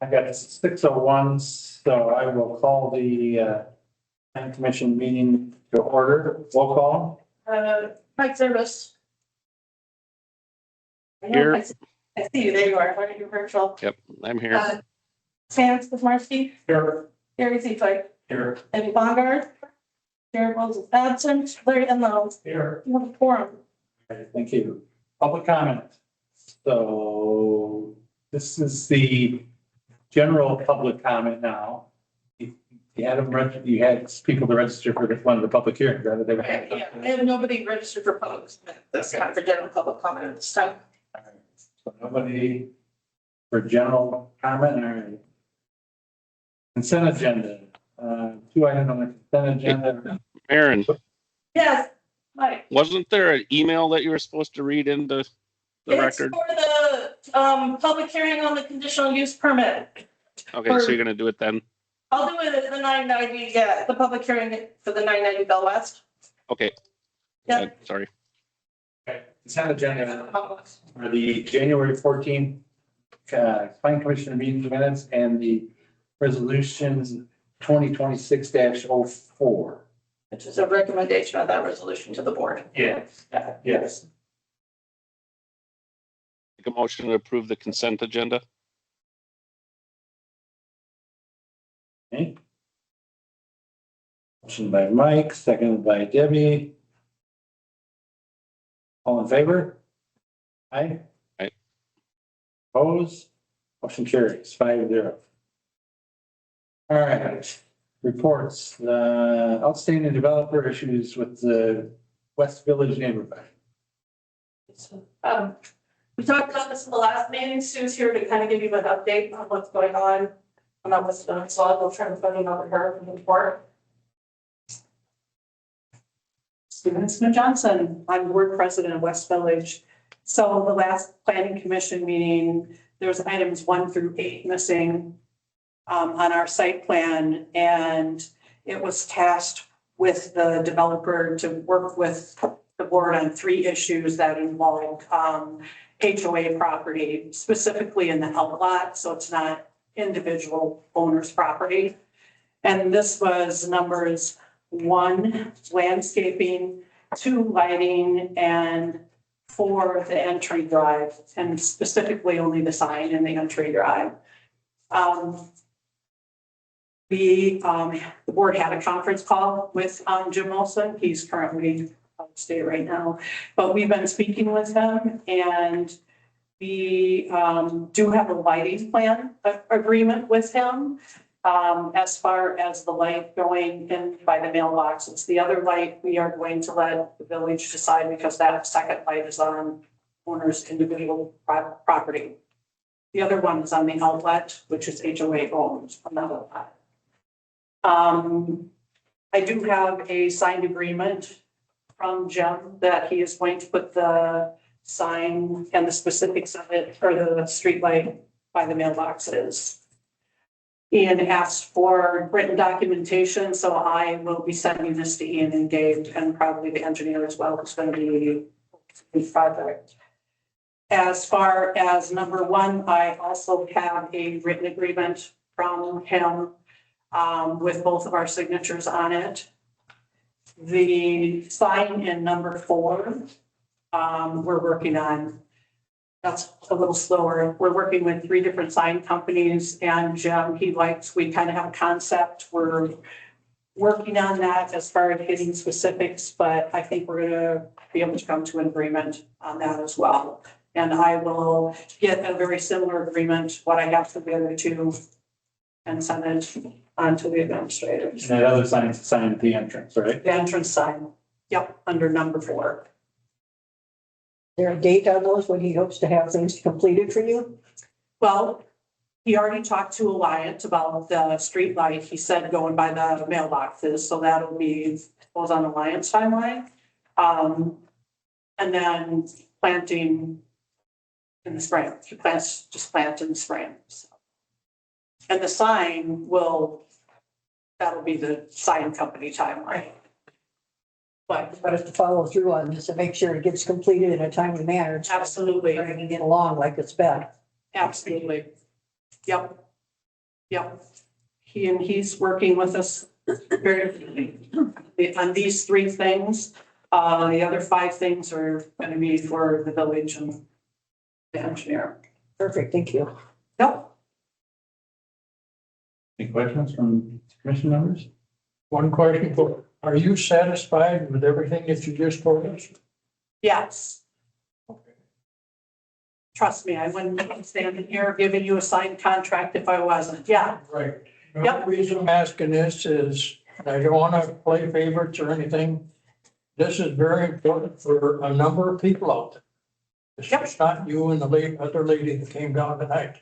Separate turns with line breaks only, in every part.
I got 6:01, so I will call the planning commission meeting to order. Roll call.
Mike Service.
Here.
I see you. There you are. Why are you virtual?
Yep, I'm here.
Sam Swismarski,
Here.
Gary Seifried,
Here.
Debbie Bongard, Jared Wells is absent, Larry Enlow.
Here.
You have a forum.
Thank you. Public comment. So this is the general public comment now. You had them you had people to register for one of the public hearings, right? They were-
Yeah, I have nobody registered for public comment. That's not for general public comment at this time.
All right. So nobody for general comment, all right. Consent agenda, 2 items on the consent agenda.
Aaron,
Yes, Mike.
wasn't there an email that you were supposed to read into the
It's
record?
for the public hearing on the conditional use permit.
Okay, so you're gonna do it then?
I'll do it at the 990, yeah, the public hearing for the 990 Bell West.
Okay.
Yeah.
Sorry.
Okay. Consent agenda for the January 14th planning commission meeting minutes and the resolutions 2026-04.
Which is a recommendation of that resolution to the board.
Yes. Yes.
Make a motion to approve the consent agenda?
Okay. Motion by Mike, seconded by Debbie. All in favor? Aye.
Aye.
Opposed? Motion carries 5-0. All right, reports, the outstanding developer issues with the West Village neighborhood.
We talked about this in the last meeting. Sue's here to kind of give you an update on what's going on. And that was done, so I'll go try and find out her from the report.
Stephen Smith Johnson, I'm board president of West Village. So the last planning commission meeting, there's items 1 through 8 missing on our site plan. And it was tasked with the developer to work with the board on 3 issues that involve HOA property, specifically in the outlot. So it's not individual owner's property. And this was numbers 1, landscaping, 2, lighting, and 4, the entry drive, and specifically only the sign in the entry drive. The board had a conference call with Jim Olson. He's currently out of state right now, but we've been speaking with him, and we do have a lighting plan agreement with him. As far as the light going in by the mailboxes, the other light we are going to let the village decide, because that second light is on owner's individual private property. The other one is on the outlet, which is HOA owned, another lot. I do have a signed agreement from Jim that he is going to put the sign and the specifics of it, or the street light by the mailboxes. Ian asked for written documentation, so I will be sending this to Ian and Gabe, and probably the engineer as well, who's going to be the project. As far as number 1, I also have a written agreement from him with both of our signatures on it. The sign in number 4, we're working on. That's a little slower. We're working with 3 different sign companies, and we kind of have a concept. We're working on that as far as getting specifics, but I think we're going to be able to come to an agreement on that as well. And I will get a very similar agreement, what I have for the other 2, and send it on to the administrators.
And that other sign is the sign at the entrance, right?
The entrance sign, yep, under number 4.
There a date on those when he hopes to have things completed for you?
Well, he already talked to Alliant about the street light. He said going by the mailboxes, so that'll be, goes on Alliant's timeline. And then planting in the spring. He plants, just plant in the spring. So. And the sign that'll be the sign company timeline. But
But to follow through on this and make sure it gets completed in a timely manner.
absolutely,
Trying to get along like it's been.
absolutely. Yep. Yep. He's working with us very on these 3 things. The other 5 things are going to be for the village and the engineer.
Perfect, thank you.
Yep.
Any questions from commission members?
One question, are you satisfied with everything that you just told us?
Yes. Trust me, I wouldn't be standing here giving you a signed contract if I wasn't. Yeah.
Right.
Yep.
The reason I'm asking this is, I don't want to play favorites or anything. This is very important for a number of people out there. It's
Yep.
just not you and the other lady that came down tonight.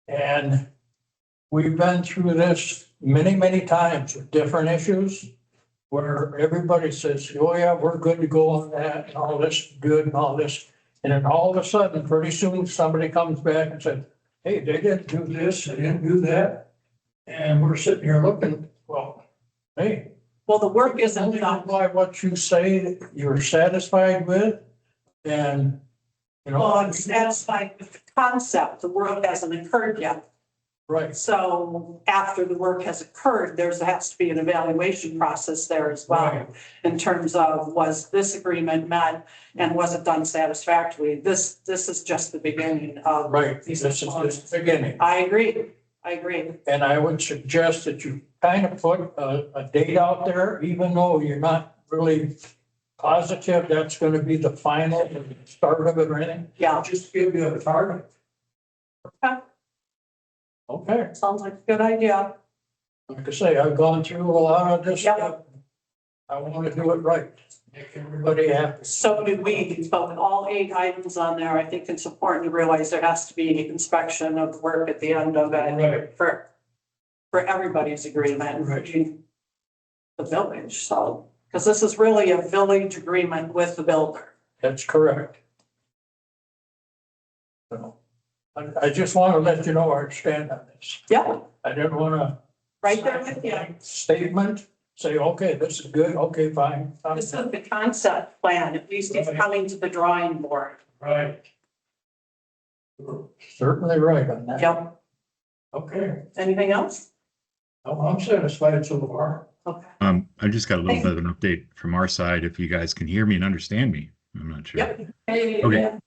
And we've been through this many, many times with different issues where everybody says, oh yeah, we're good to go on that and all this good and all this. And then all of a sudden, pretty soon, somebody comes back and says, hey, they didn't do this, they didn't do that. And we're sitting here looking, well, hey.
Well, the work isn't done.
By what you say you're satisfied with, and, you know.
Well, I'm satisfied with the concept. The work hasn't occurred yet.
Right,
So after the work has occurred, there has to be an evaluation process there as well.
Right.
In terms of, was this agreement met and was it done satisfactorily? This is just the beginning of.
right,
these
this is just the beginning.
I agree.
And I would suggest that you kind of put a date out there, even though you're not really positive that's gonna be the final start of it or anything.
Yeah,
Just give you a target.
Okay.
Okay,
sounds like a good idea.
like I say, I've gone through a lot of this
Yep.
stuff. I want to do it right, make everybody happy.
So do we, but with all 8 items on there, I think it's important to realize there has to be inspection of the work at the end of it
Right.
for everybody's agreement, including the village, so. Because this is really a village agreement with the builder.
That's correct. So, I just want to let you know where I stand on this.
Yeah,
I didn't want to.
right there with you.
Statement, say, okay, this is good, okay, fine.
This is the concept plan, at least it's coming to the drawing board.
Right. You're certainly right on that.
Yep,
Okay,
anything else?
I'm satisfied so far.
Okay.
I just got a little bit of an update from our side, if you guys can hear me and understand me. I'm not sure.
Yep.
Okay.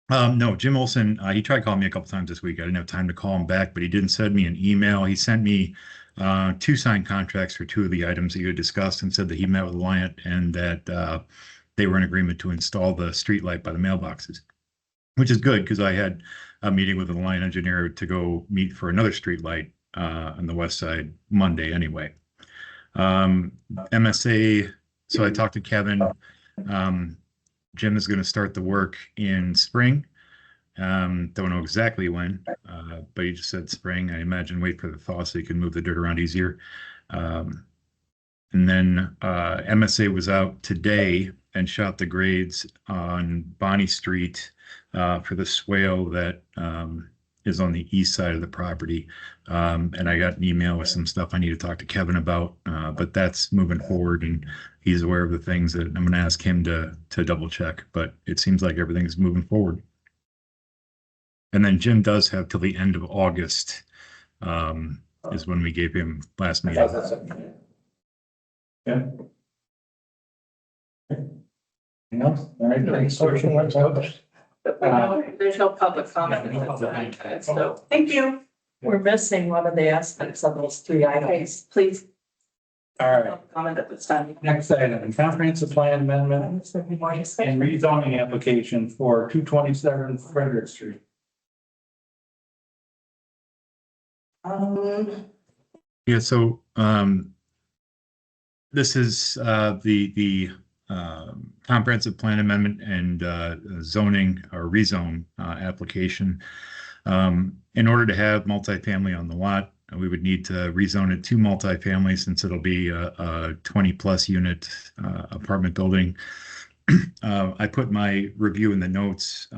No, Jim Olson, he tried calling me a couple times this week. I didn't have time to call him back, but he didn't send me an email. He sent me 2 signed contracts for 2 of the items that you had discussed and said that he met with Alliant and that they were in agreement to install the street light by the mailboxes, which is good because I had a meeting with an Alliant engineer to go meet for another street light on the west side Monday anyway. MSA, so I talked to Kevin. Jim is going to start the work in spring. Don't know exactly when, but he just said spring. I imagine wait for the thaw so you can move the dirt around easier. And then MSA was out today and shot the grades on Bonnie Street for the swale that is on the east side of the property. And I got an email with some stuff I need to talk to Kevin about, but that's moving forward and he's aware of the things that I'm going to ask him to double check, but it seems like everything's moving forward. And then Jim does have till the end of August, is when we gave him last meeting.
Yeah. Anything else? All right.
There's no public comment at this time, so
Thank you.
we're missing one of the aspects of those 3 items. Please,
All right,
no comment at this time.
next item, comprehensive plan amendment
Is there any more discussion?
and rezoning application for 227 Frederick Street.
Yeah, so this is the comprehensive plan amendment and zoning or rezone application. In order to have multifamily on the lot, we would need to rezone it to multifamily since it'll be a 20+ unit apartment building. I put my review in the notes.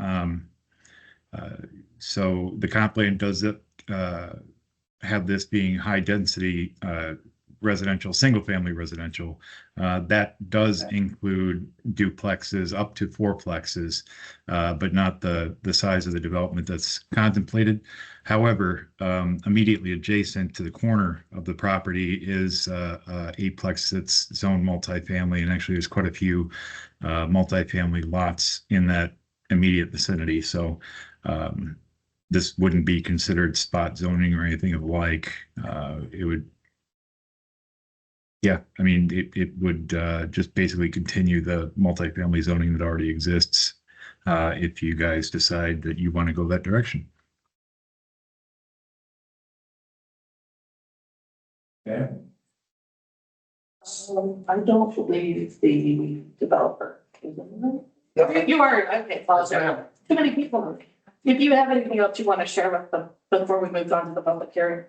So the comp plan does it, have this being high density residential, single-family residential. That does include duplexes up to fourplexes, but not the size of the development that's contemplated. However, immediately adjacent to the corner of the property is a eightplex that's zoned multifamily, and actually there's quite a few multifamily lots in that immediate vicinity. So this wouldn't be considered spot zoning or anything of the like. It would, yeah, I mean, it would just basically continue the multifamily zoning that already exists if you guys decide that you want to go that direction.
Okay.
I don't believe the developer. is in there. You are, okay, apologize. Too many people. If you have anything else you want to share with them before we move on to the public hearing.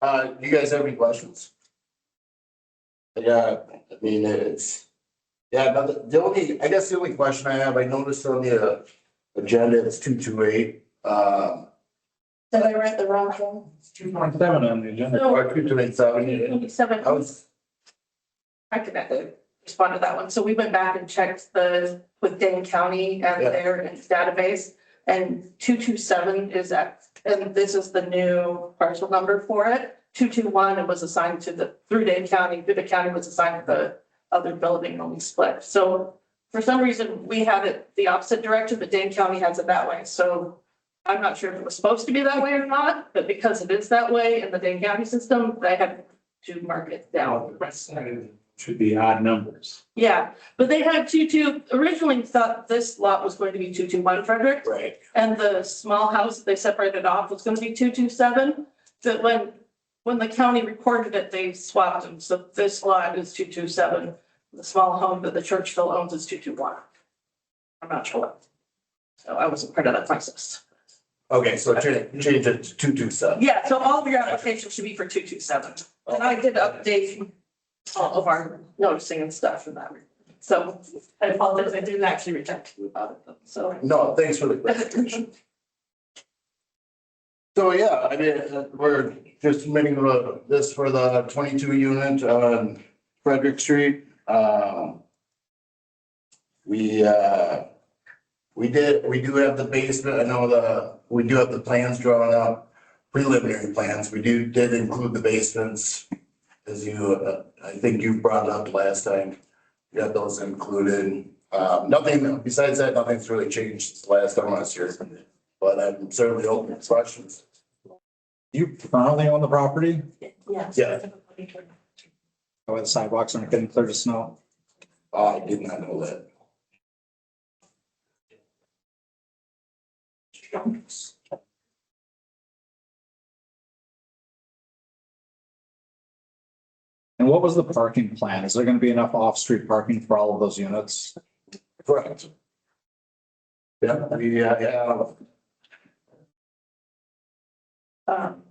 You guys have any questions? Yeah, I mean, I guess the only question I have, I noticed on the agenda, it's 228.
Did I write the wrong thing?
2.7 on the agenda.
No.
Or 227.
27. I could respond to that one. So we went back and checked with Dane County and
Yeah.
their database. And 227 is and this is the new parcel number for it. 221, it was assigned through Dane County, the county was assigned to the other building when we split. So for some reason, we had it the opposite direction, but Dane County has it that way. So I'm not sure if it was supposed to be that way or not, but because it is that way in the Dane County system, they had to mark it down.
Should be odd numbers.
Yeah, but they had 22, originally thought this lot was going to be 221 Frederick.
Right.
And the small house that they separated off was going to be 227. But when the county recorded it, they swapped them. So this lot is 227. The small home that the church still owns is 221. I'm not sure. So I wasn't part of that process.
Okay, so change it to 227.
Yeah, so all of your applications should be for 227. And I did update all of our noticing and stuff for that. So I apologize, I didn't actually reach out to you about it, so.
No, thanks for the clarification. So, yeah, I mean, we're just submitting this for the 22 unit on Frederick Street. We do have the basement. I know we do have the plans drawn up, preliminary plans. We did include the basements. As I think you brought it up last time, you got those included. Nothing, besides that, nothing's really changed since the last time I was here, but I'm certainly open to questions.
You currently own the property?
Yes.
Yeah.
Where the sidewalks aren't getting clear to snow?
I did not know that.
And what was the parking plan? Is there going to be enough off-street parking for all of those units?
Correct. Yeah,
And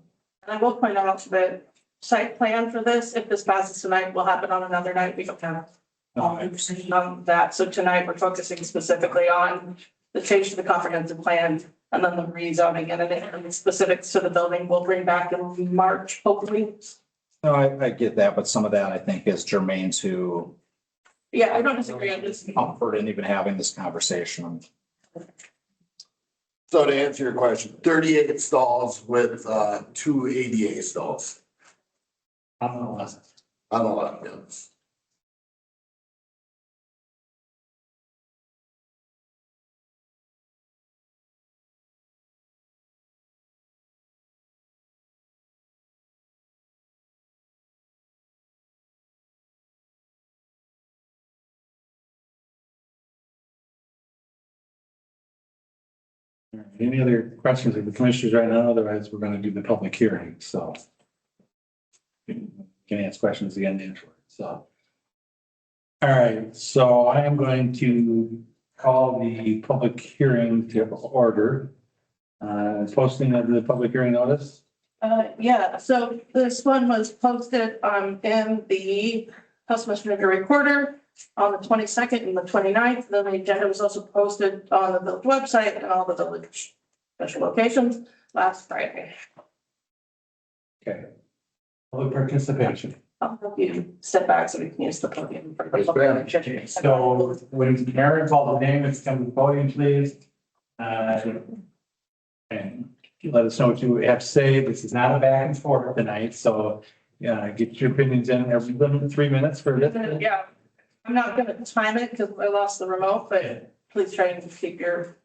I will point out that site plan for this, if this passes tonight, will happen on another night. We don't have decision on that. So tonight we're focusing specifically on the change to the comprehensive plan and then the rezoning and the specifics to the building we'll bring back in March, hopefully.
No, I get that, but some of that I think is germane to
Yeah, I don't disagree on this.
comfort in even having this conversation.
so to answer your question, 38 stalls with 2 ADA stalls on the lot, yes.
Any other questions of the commissioners right now? Otherwise, we're going to do the public hearing, so. You can ask questions again afterwards, so. All right, so I am going to call the public hearing to order. Posting of the public hearing notice.
Yeah, so this one was posted in the House Messenger Recorder on the 22nd and the 29th. Then the agenda was also posted on the village website and all the village special locations last Friday.
Okay. Public participation.
I'll help you step back so we can use the podium. for the
Yes, ma'am. So when Karen calls the name, it's come to the podium, please. And let us know what you have to say. This is not a back and forth tonight, so get your opinions in. Every 3 minutes for this.
Yeah, I'm not gonna time it because I lost the remote, but please try and keep your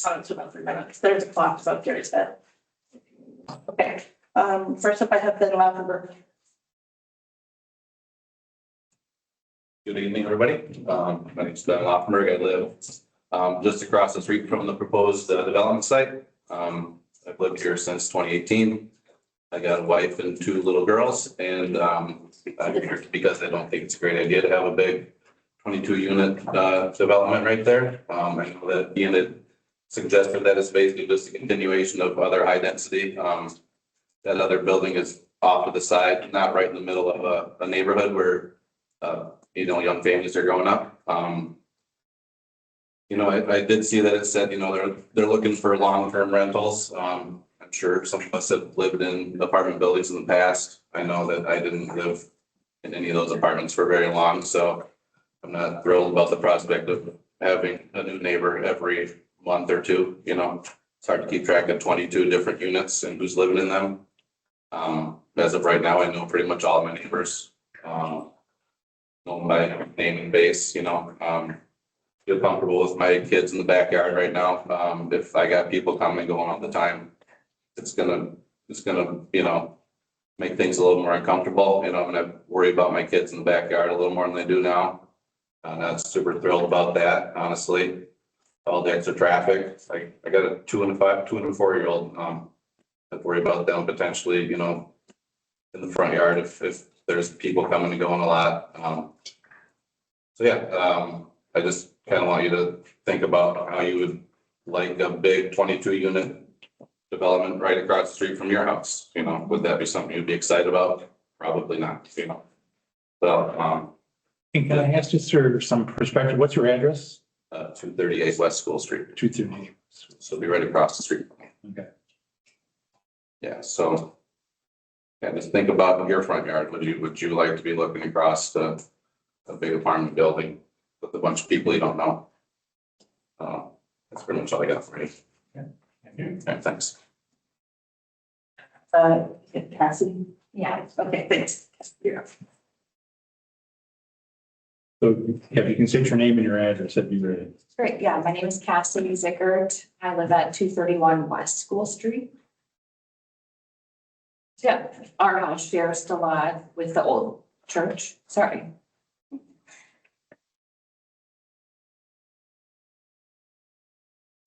comments about 3 minutes. There's a clock above Gary's head. Okay, first up I have Ben Laufenberg.
Good evening, everybody. My name's Ben Loffenberg. I live just across the street from the proposed development site. I've lived here since 2018. I got a wife and 2 little girls, and I'm here because I don't think it's a great idea to have a big 22-unit development right there. I know that Ian had suggested that it's basically just a continuation of other high density. That other building is off to the side, not right in the middle of a neighborhood where young families are growing up. I did see that it said, they're looking for long-term rentals. I'm sure some of us have lived in apartment buildings in the past. I know that I didn't live in any of those apartments for very long, so I'm not thrilled about the prospect of having a new neighbor every month or 2. It's hard to keep track of 22 different units and who's living in them. As of right now, I know pretty much all of my neighbors. Know my name and base, feel comfortable with my kids in the backyard right now. If I got people coming and going all the time, it's gonna, make things a little more uncomfortable. I'm gonna worry about my kids in the backyard a little more than I do now. I'm not super thrilled about that, honestly. All the extra traffic. I got a 2 and a 4-year-old. I worry about them potentially, in the front yard if there's people coming and going a lot. I just kind of want you to think about how you would like a big 22-unit development right across the street from your house. Would that be something you'd be excited about? Probably not, So,
And can I ask just for some perspective, what's your address?
238 West School Street.
238.
So it'll be right across the street.
Okay.
Yeah, so. Yeah, just think about your front yard. Would you like to be looking across a big apartment building with a bunch of people you don't know? That's pretty much all I got for you.
Okay.
Okay, thanks.
Cassie?
Yeah.
Okay, thanks. Yeah.
So if you can state your name and your address, that'd be great.
Great. Yeah, my name is Cassie Zickert. I live at 231 West School Street. Yeah, our house shares a lot with the old church. Sorry.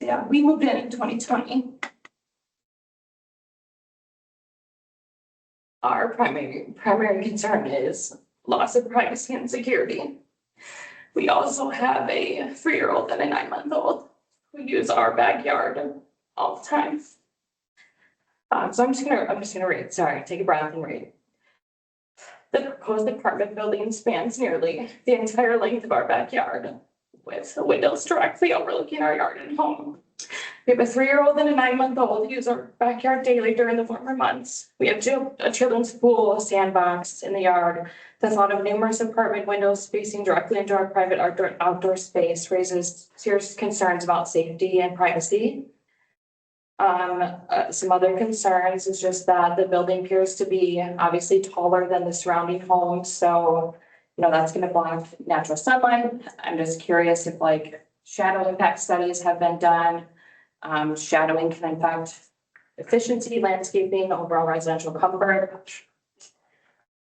Yeah, we moved in 2020. Our primary concern is loss of privacy and security. We also have a 3-year-old and a 9-month-old who use our backyard all the time. So I'm just gonna read. Sorry, take a breath and read. The proposed apartment building spans nearly the entire length of our backyard, with windows directly overlooking our yard and home. We have a 3-year-old and a 9-month-old who use our backyard daily during the warmer months. We have a children's pool, a sandbox in the yard. The thought of numerous apartment windows facing directly into our private outdoor space raises serious concerns about safety and privacy. Some other concerns is just that the building appears to be obviously taller than the surrounding homes. So, that's going to block natural sunlight. I'm just curious if shadow impact studies have been done. Shadowing can impact efficiency, landscaping, overall residential comfort.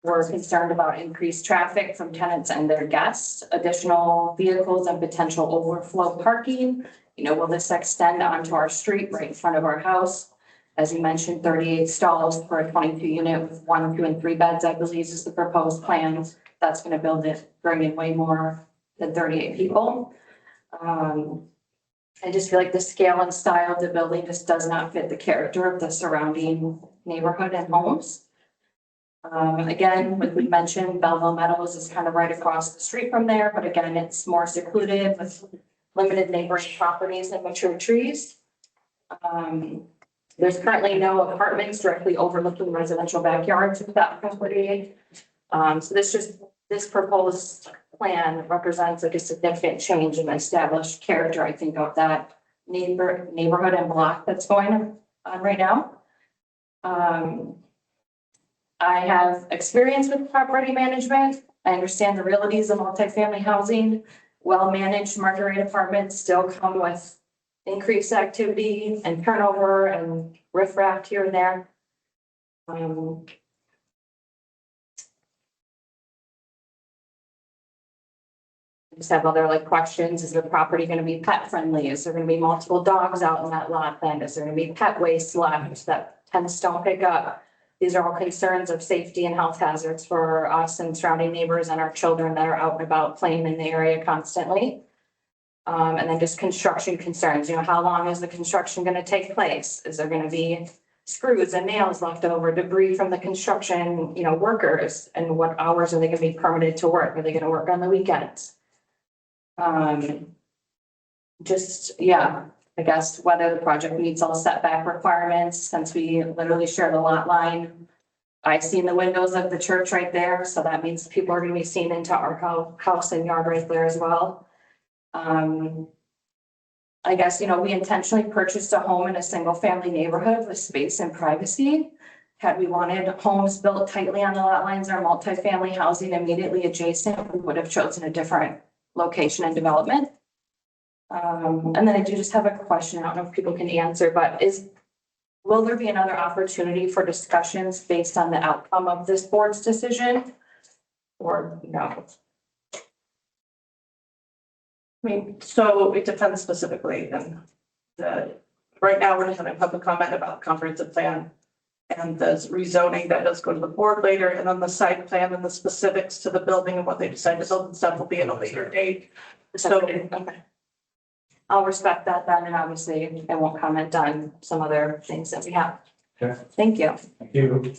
We're concerned about increased traffic from tenants and their guests, additional vehicles and potential overflow parking. Will this extend onto our street right in front of our house? As you mentioned, 38 stalls for a 22-unit with 1, 2, and 3 beds, I believe is the proposed plan. That's going to bring in way more than 38 people. I just feel like the scale and style of the building just does not fit the character of the surrounding neighborhood and homes. Again, like we mentioned, Belleville Meadows is kind of right across the street from there, but again, it's more secluded with limited neighboring properties and mature trees. There's currently no apartments directly overlooking residential backyards with that property. So this proposed plan represents like a significant change in the established character, I think, of that neighborhood and block that's going on right now. I have experience with property management. I understand the realities of multifamily housing. Well-managed market rate apartments still come with increased activity and turnover and riffraff here and there. I just have other like questions. Is the property going to be pet friendly? Is there going to be multiple dogs out in that lot then? Is there going to be pet waste left that tenants don't pick up? These are all concerns of safety and health hazards for us and surrounding neighbors and our children that are out and about playing in the area constantly. And then just construction concerns, how long is the construction going to take place? Is there going to be screws and nails left over, debris from the construction, workers? And what hours are they going to be permitted to work? Are they going to work on the weekends? I guess whether the project meets all setback requirements, since we literally share the lot line. I've seen the windows of the church right there, so that means people are going to be seen into our house and yard right there as well. I guess, we intentionally purchased a home in a single family neighborhood with space and privacy. Had we wanted homes built tightly on the lot lines or multifamily housing immediately adjacent, we would have chosen a different location and development. And then I do just have a question. I don't know if people can answer, but will there be another opportunity for discussions based on the outcome of this board's decision? Or no?
So it depends specifically, and right now we're just having public comment about the comprehensive plan and the rezoning that does go to the board later, and then the site plan and the specifics to the building and what they decide to build and stuff will be at a later date. So,
okay. I'll respect that then, and obviously I won't comment on some other things that we have.
Okay.
Thank you.
Thank you.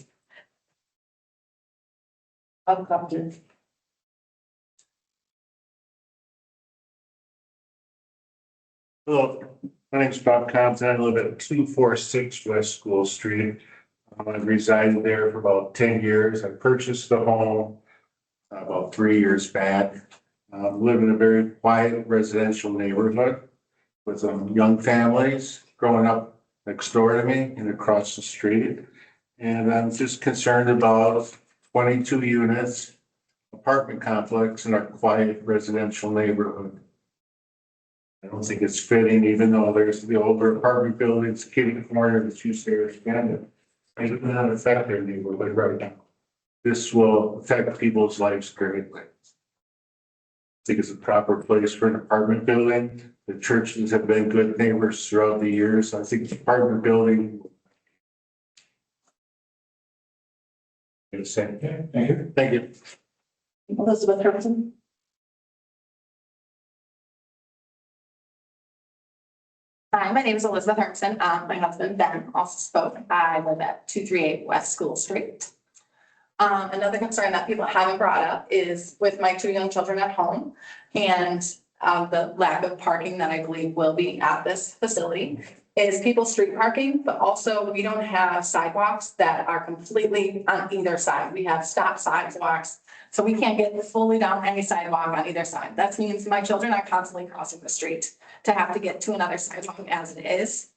I'll come to.
Hello, my name's Bob Compton. I live at 246 West School Street. I've resided there for about 10 years. I purchased the home about 3 years back. Live in a very quiet residential neighborhood with some young families growing up next door to me and across the street. And I'm just concerned about 22 units, apartment complex in our quiet residential neighborhood. I don't think it's fitting, even though there's the older apartment buildings, kitty corner that's used to expand it. It does not affect their neighborhood right now. This will affect people's lives greatly. I think it's a proper place for an apartment building. The churches have been good neighbors throughout the years. I think the apartment building.
Thank you.
Thank you.
Elizabeth Hermanson.
Hi, my name is Elizabeth Hermanson. My husband Ben also spoke. I live at 238 West School Street. Another concern that people haven't brought up is with my 2 young children at home and the lack of parking that I believe will be at this facility is people street parking, but also we don't have sidewalks that are completely on either side. We have stop sidewalks, so we can't get fully down any sidewalk on either side. That means my children are constantly crossing the street to have to get to another sidewalk as it is.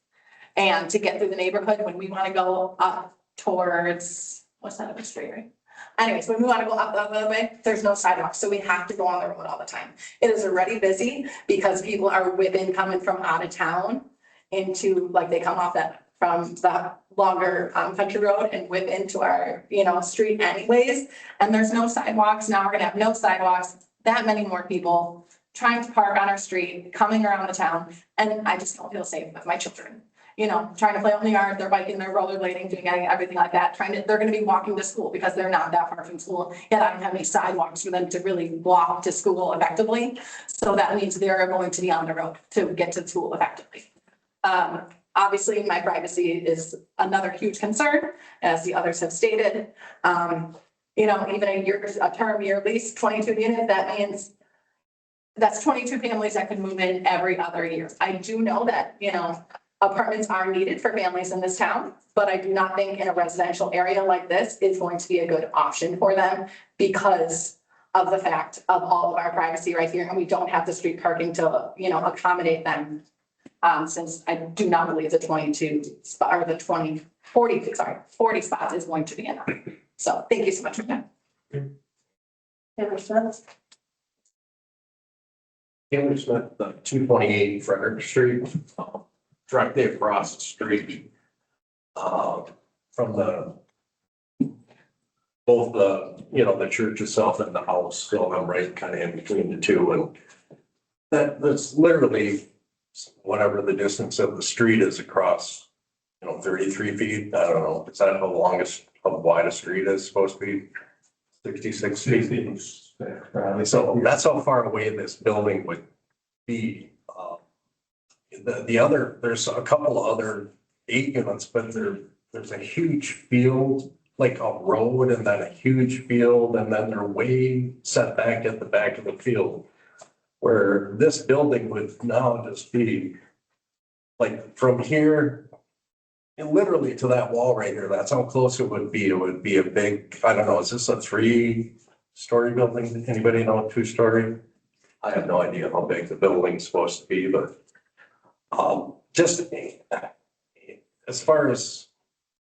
And to get through the neighborhood when we want to go up towards, what's that other street, right? Anyways, when we want to go up the other way, there's no sidewalk, so we have to go on the road all the time. It is already busy because people are whipping coming from out of town into, like, they come off that from the longer country road and whip into our, street anyways. And there's no sidewalks. Now we're gonna have no sidewalks, that many more people trying to park on our street, coming around the town. And I just don't feel safe with my children. Trying to play out in the yard, they're biking, they're rollerblading, doing everything like that, they're gonna be walking to school because they're not that far from school. Yet I don't have any sidewalks for them to really walk to school effectively. So that means they're going to be on the road to get to school effectively. Obviously, my privacy is another huge concern, as the others have stated. Even a term year lease, 22 units, that means that's 22 families that could move in every other year. I do know that, apartments are needed for families in this town, but I do not think in a residential area like this is going to be a good option for them because of the fact of all of our privacy right here, and we don't have the street parking to, you know, accommodate them. Since I do not believe the 22 spot or the 40 spots is going to be enough. So thank you so much for that.
Taylor Smith?
Taylor Smith, the 228 Frederick Street, directly across the street. From both the, you know, the church itself and the house, so I'm right kind of in between the two, and that's literally whatever the distance of the street is across, you know, 33 feet. I don't know, is that how wide a street is supposed to be? 66 feet. So that's how far away this building would be. The other, there's a couple of other 8 units, but there's a huge field, like a road, and then a huge field, and then they're way set back at the back of the field. Where this building would now just be like from here, and literally to that wall right here, that's how close it would be. It would be a big, I don't know, is this a 3-story building? Anybody know, 2-story? I have no idea how big the building's supposed to be, but just as far as,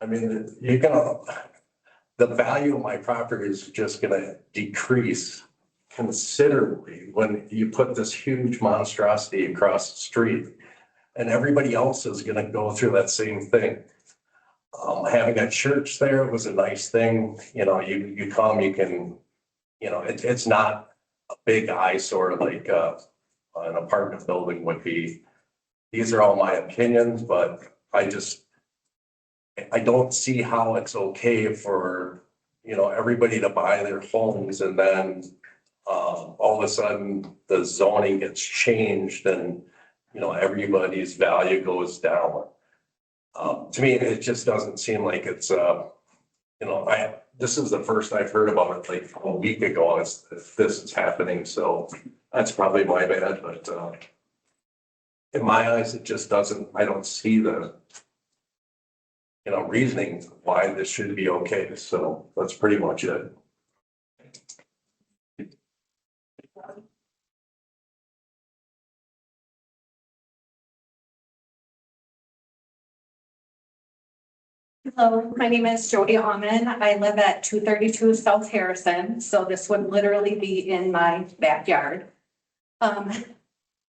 I mean, the value of my property is just gonna decrease considerably when you put this huge monstrosity across the street, and everybody else is gonna go through that same thing. Having a church there was a nice thing, you know, you come, you can, you know, it's not a big eyesore like an apartment building would be. These are all my opinions, but I don't see how it's okay for, you know, everybody to buy their homes and then all of a sudden the zoning gets changed and, you know, everybody's value goes down. To me, it just doesn't seem like it's, you know, this is the first I've heard about it like a week ago as this is happening. So that's probably my bad, but in my eyes, it just doesn't, I don't see the, you know, reasoning why this should be okay. So that's pretty much it.
Hello, my name is Jody Alman. I live at 232 South Harrison, so this would literally be in my backyard.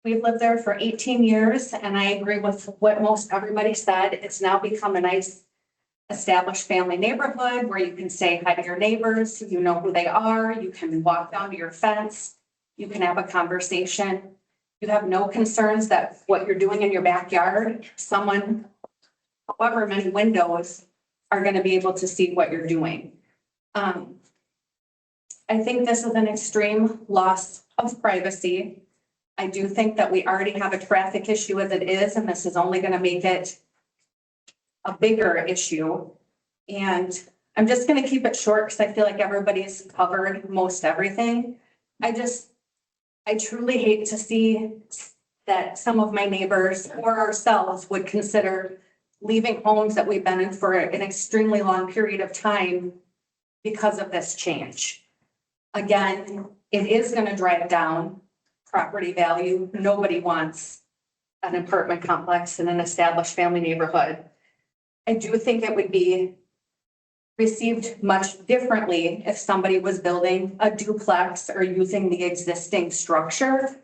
We've lived there for 18 years, and I agree with what most everybody said. It's now become a nice established family neighborhood where you can say hi to your neighbors, you know who they are, you can walk down to your fence, you can have a conversation. You have no concerns that what you're doing in your backyard, someone, however many windows, are going to be able to see what you're doing. I think this is an extreme loss of privacy. I do think that we already have a traffic issue as it is, and this is only going to make it a bigger issue. And I'm just going to keep it short because I feel like everybody's covered most everything. I truly hate to see that some of my neighbors or ourselves would consider leaving homes that we've been in for an extremely long period of time because of this change. Again, it is going to drive down property value. Nobody wants an apartment complex in an established family neighborhood. I do think it would be received much differently if somebody was building a duplex or using the existing structure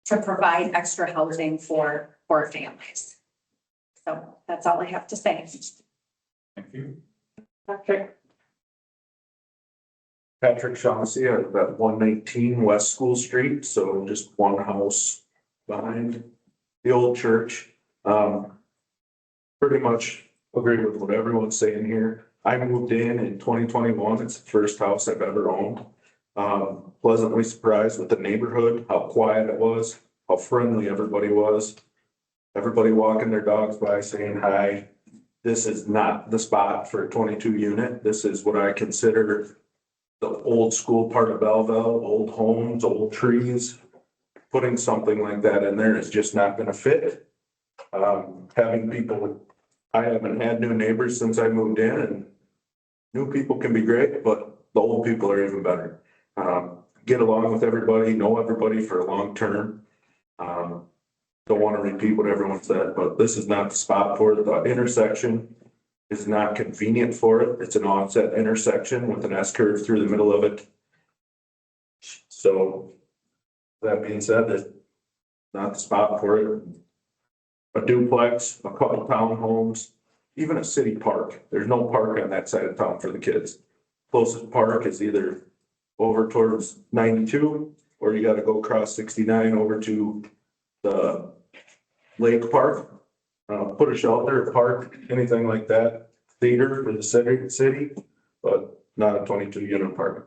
to provide extra housing for families. So that's all I have to say.
Thank you.
Okay.
Patrick Shaughnessy, I live at 119 West School Street, so just one house behind the old church. Pretty much agree with what everyone's saying here. I moved in 2021. It's the first house I've ever owned. Pleasantly surprised with the neighborhood, how quiet it was, how friendly everybody was. Everybody walking their dogs by saying hi. This is not the spot for a 22 unit. This is what I consider the old school part of Belleville, old homes, old trees. Putting something like that in there is just not gonna fit.
Having people, I haven't had new neighbors since I moved in, and new people can be great, but the old people are even better. Get along with everybody, know everybody for a long term. Don't want to repeat what everyone said, but this is not the spot for it. The intersection is not convenient for it. It's an offset intersection with an S curve through the middle of it. So that being said, it's not the spot for it. A duplex, a couple townhomes, even a city park. There's no park on that side of town for the kids. Closest park is either over towards 92, or you gotta go across 69 over to the lake park. Put a shelter, a park, anything like that, theater for the city, but not a 22 unit apartment.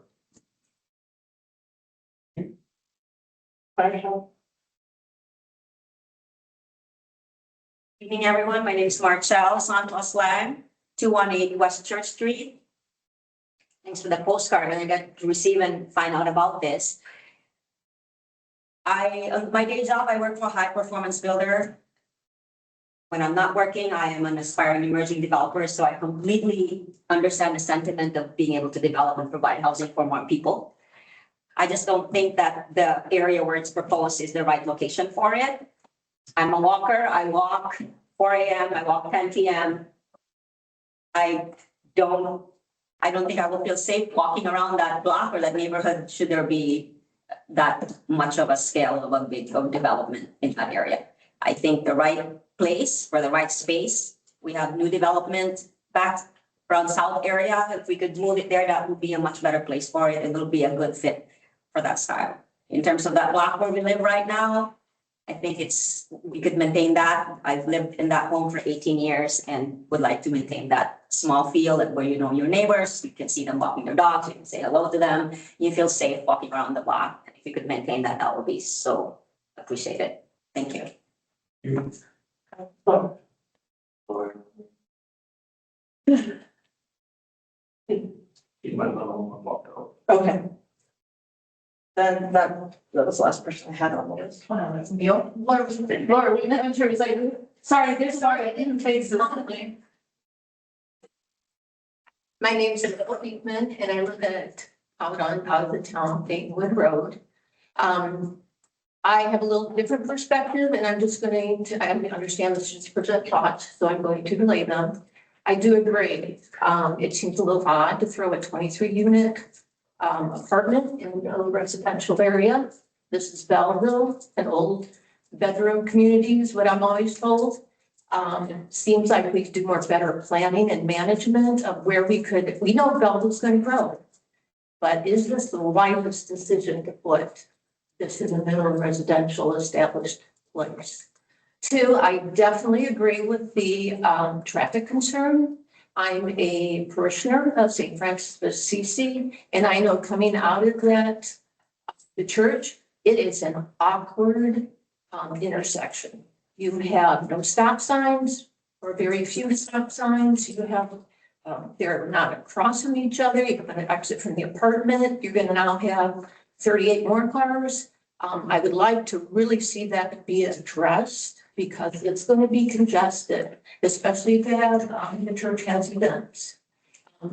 Evening, everyone. My name is Marcel Santos Lang, 218 West Church Street. Thanks for the postcard. And I got to receive and find out about this. My day job, I work for a high performance builder. When I'm not working, I am an aspiring emerging developer. So I completely understand the sentiment of being able to develop and provide housing for more people. I just don't think that the area where it's proposed is the right location for it. I'm a walker. I walk 4 a.m. I walk 10 p.m. I don't think I will feel safe walking around that block or that neighborhood should there be that much of a scale of a big development in that area. I think the right place for the right space. We have new development back around South area. If we could move it there, that would be a much better place for it. It will be a good fit for that style. In terms of that block where we live right now, I think we could maintain that. I've lived in that home for 18 years and would like to maintain that small feel where you know your neighbors, you can see them walking their dogs, you can say hello to them, you feel safe walking around the block. And if you could maintain that, that would be so appreciated. Thank you.
Okay. Then that was the last person I had on the list.
Laura, I'm sure it's like, sorry, I didn't face it.
My name is Nicole Beekman and I live out of the town, Daywood Road. I have a little different perspective and I'm just going to, I understand this is present thoughts, so I'm going to relay them. I do agree. It seems a little odd to throw a 23 unit apartment in a residential area. This is Belleville, an old bedroom community is what I'm always told. Seems like we could do more better planning and management of where we know Belleville's going to grow. But is this the wisest decision to put this in the middle of residential established place? Two, I definitely agree with the traffic concern. I'm a parishioner of St. Francis of Assisi, and I know coming out of the church, it is an awkward intersection. You have no stop signs or very few stop signs. You have, they're not across from each other. You're going to exit from the apartment. You're going to now have 38 more cars. I would like to really see that be addressed because it's going to be congested, especially if the church has events.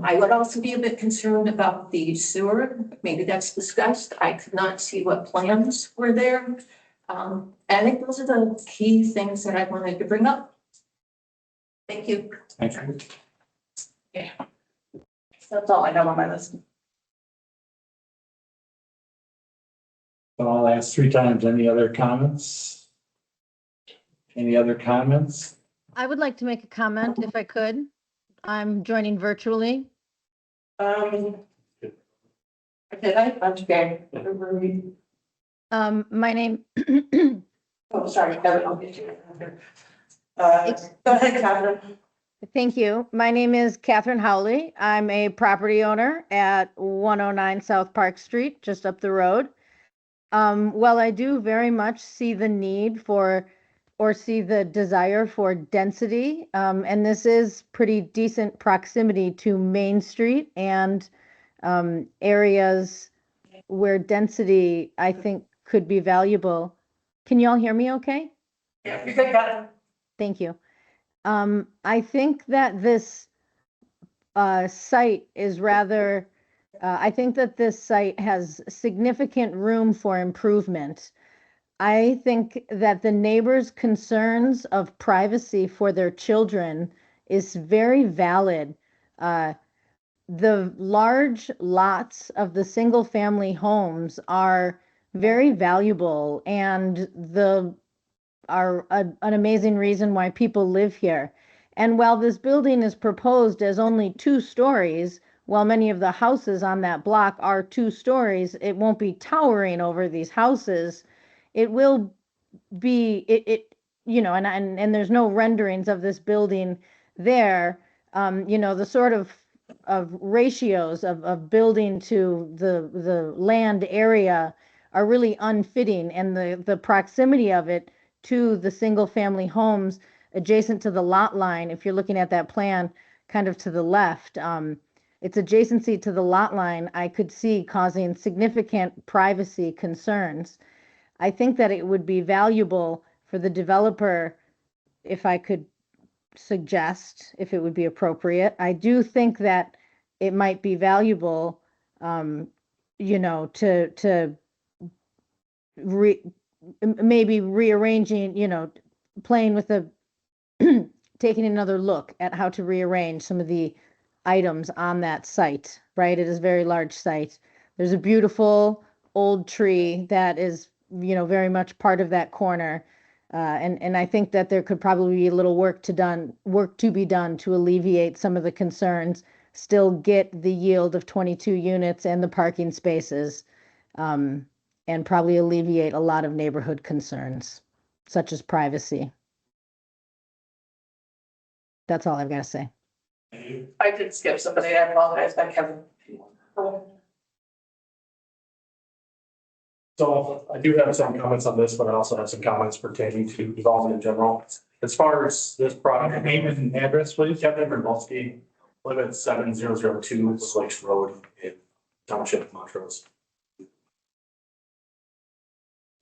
I would also be a bit concerned about the sewer. Maybe that's discussed. I could not see what plans were there. I think those are the key things that I wanted to bring up. Thank you.
Thank you.
Yeah. That's all I have on my list.
So I'll ask 3 times. Any other comments? Any other comments?
I would like to make a comment if I could. I'm joining virtually.
Did I? I'm scared.
My name.
Oh, sorry, Kevin, I'll get you. Go ahead, Catherine.
Thank you. My name is Catherine Howley. I'm a property owner at 109 South Park Street, just up the road. Well, I do very much see the need for, or see the desire for density. And this is pretty decent proximity to Main Street and areas where density, I think, could be valuable. Can you all hear me okay?
Yeah, you can got it.
Thank you. I think that this site is rather, I think that this site has significant room for improvement. I think that the neighbors' concerns of privacy for their children is very valid. The large lots of the single-family homes are very valuable and are an amazing reason why people live here. And while this building is proposed as only 2 stories, while many of the houses on that block are 2 stories, it won't be towering over these houses. It will be, and there's no renderings of this building there. The sort of ratios of building to the land area are really unfitting, and the proximity of it to the single family homes adjacent to the lot line, if you're looking at that plan kind of to the left, its adjacency to the lot line, I could see causing significant privacy concerns. I think that it would be valuable for the developer, if I could suggest, if it would be appropriate. I do think that it might be valuable, to maybe rearranging, playing with taking another look at how to rearrange some of the items on that site, right? It is a very large site. There's a beautiful old tree that is, very much part of that corner. And I think that there could probably be a little work to be done to alleviate some of the concerns, still get the yield of 22 units and the parking spaces, and probably alleviate a lot of neighborhood concerns, such as privacy. That's all I've got to say.
I did skip somebody, I apologize, I haven't.
So I do have some comments on this, but I also have some comments pertaining to development in general. As far as this project.
Name and address, please.
Kevin Verbolski, live at 7002 Lakes Road in Township of Montrose.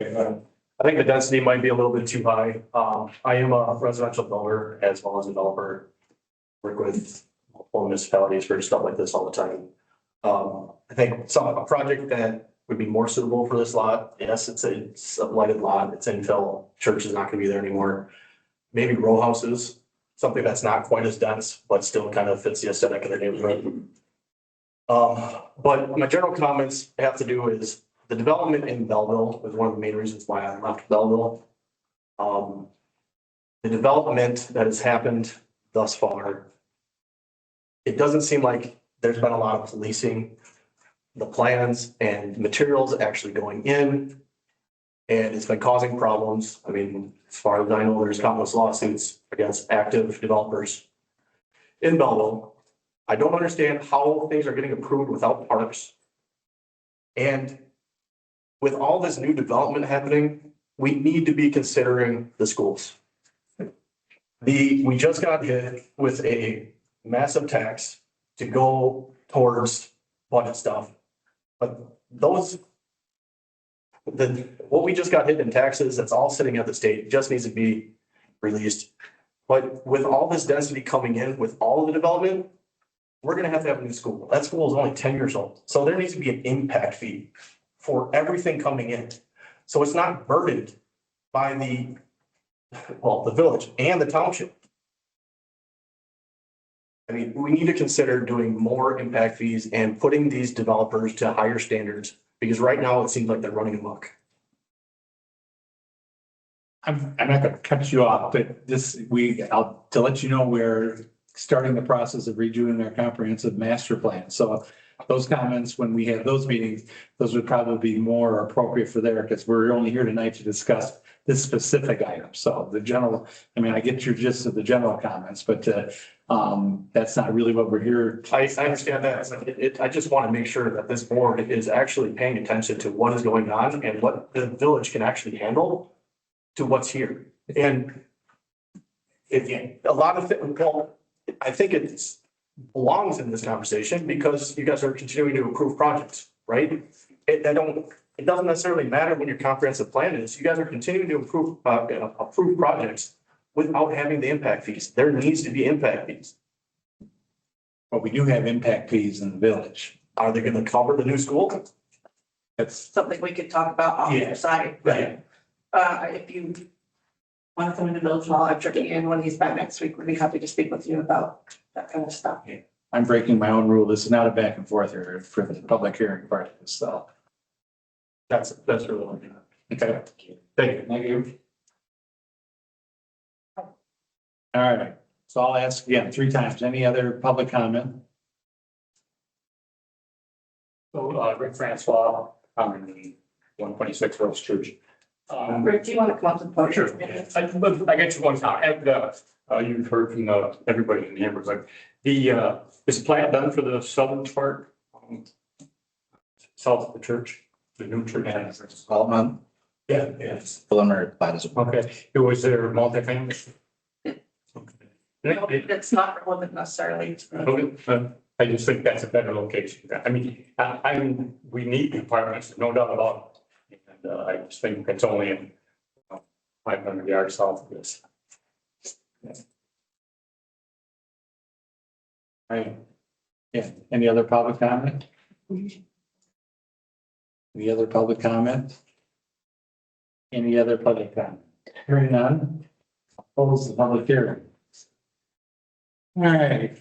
I think the density might be a little bit too high. I am a residential builder as well as a developer. Work with multiple municipalities for stuff like this all the time. I think a project that would be more suitable for this lot. Yes, it's a blighted lot. It's infill. Church is not going to be there anymore. Maybe row houses, something that's not quite as dense, but still kind of fits the aesthetic of the neighborhood. But my general comments have to do is the development in Belleville was one of the main reasons why I left Belleville. The development that has happened thus far, it doesn't seem like there's been a lot of policing the plans and materials actually going in. And it's been causing problems. I mean, as far as I know, there's countless lawsuits against active developers in Belleville. I don't understand how things are getting approved without parks. And with all this new development happening, we need to be considering the schools. We just got hit with a massive tax to go towards budget stuff. But what we just got hit in taxes, that's all sitting at the state, just needs to be released. But with all this density coming in, with all of the development, we're gonna have a new school. That school is only 10 years old. So there needs to be an impact fee for everything coming in. So it's not burdened by the village and the township. I mean, we need to consider doing more impact fees and putting these developers to higher standards, because right now it seems like they're running amok.
I'm not gonna cut you off, but to let you know, we're starting the process of redoing our comprehensive master plan. So those comments, when we have those meetings, those would probably be more appropriate for there, because we're only here tonight to discuss this specific item. So the general, I get your gist of the general comments, but that's not really what we're here.
I understand that. I just want to make sure that this board is actually paying attention to what is going on and what the village can actually handle to what's here. And a lot of it, I think it belongs in this conversation because you guys are continuing to approve projects, right? It doesn't necessarily matter when your comprehensive plan is. You guys are continuing to approve projects without having the impact fees. There needs to be impact fees.
But we do have impact fees in the village.
Are they gonna cover the new school?
That's,
Something we could talk about on
Yeah.
the side.
right.
If you want to come into Village Hall after Ian, when he's back next week, we'd be happy to speak with you about that kind of stuff.
I'm breaking my own rule. This is not a back and forth here for the public hearing part of this, so.
That's really what I'm.
Okay.
Thank you.
Thank you. All right, so I'll ask again 3 times. Any other public comment?
So, Rick Francois, I'm in the 126 Rose Church.
Rick, do you want to come up to the podium?
Sure. I get you one time. And, you've heard from everybody in the neighborhood, but is the plan done for the southern part? South of the church, the new church?
Development,
Yeah, yes.
preliminary plat is.
Okay, it was there multifamily?
No, it's not relevant necessarily.
I just think that's a better location. I mean, we need apartments, no doubt about it. And I just think it's only in 500 yards south of this.
Right. Yeah, any other public comment? Any other public comment? Any other public comment? Hearing none, close the public hearing. All right,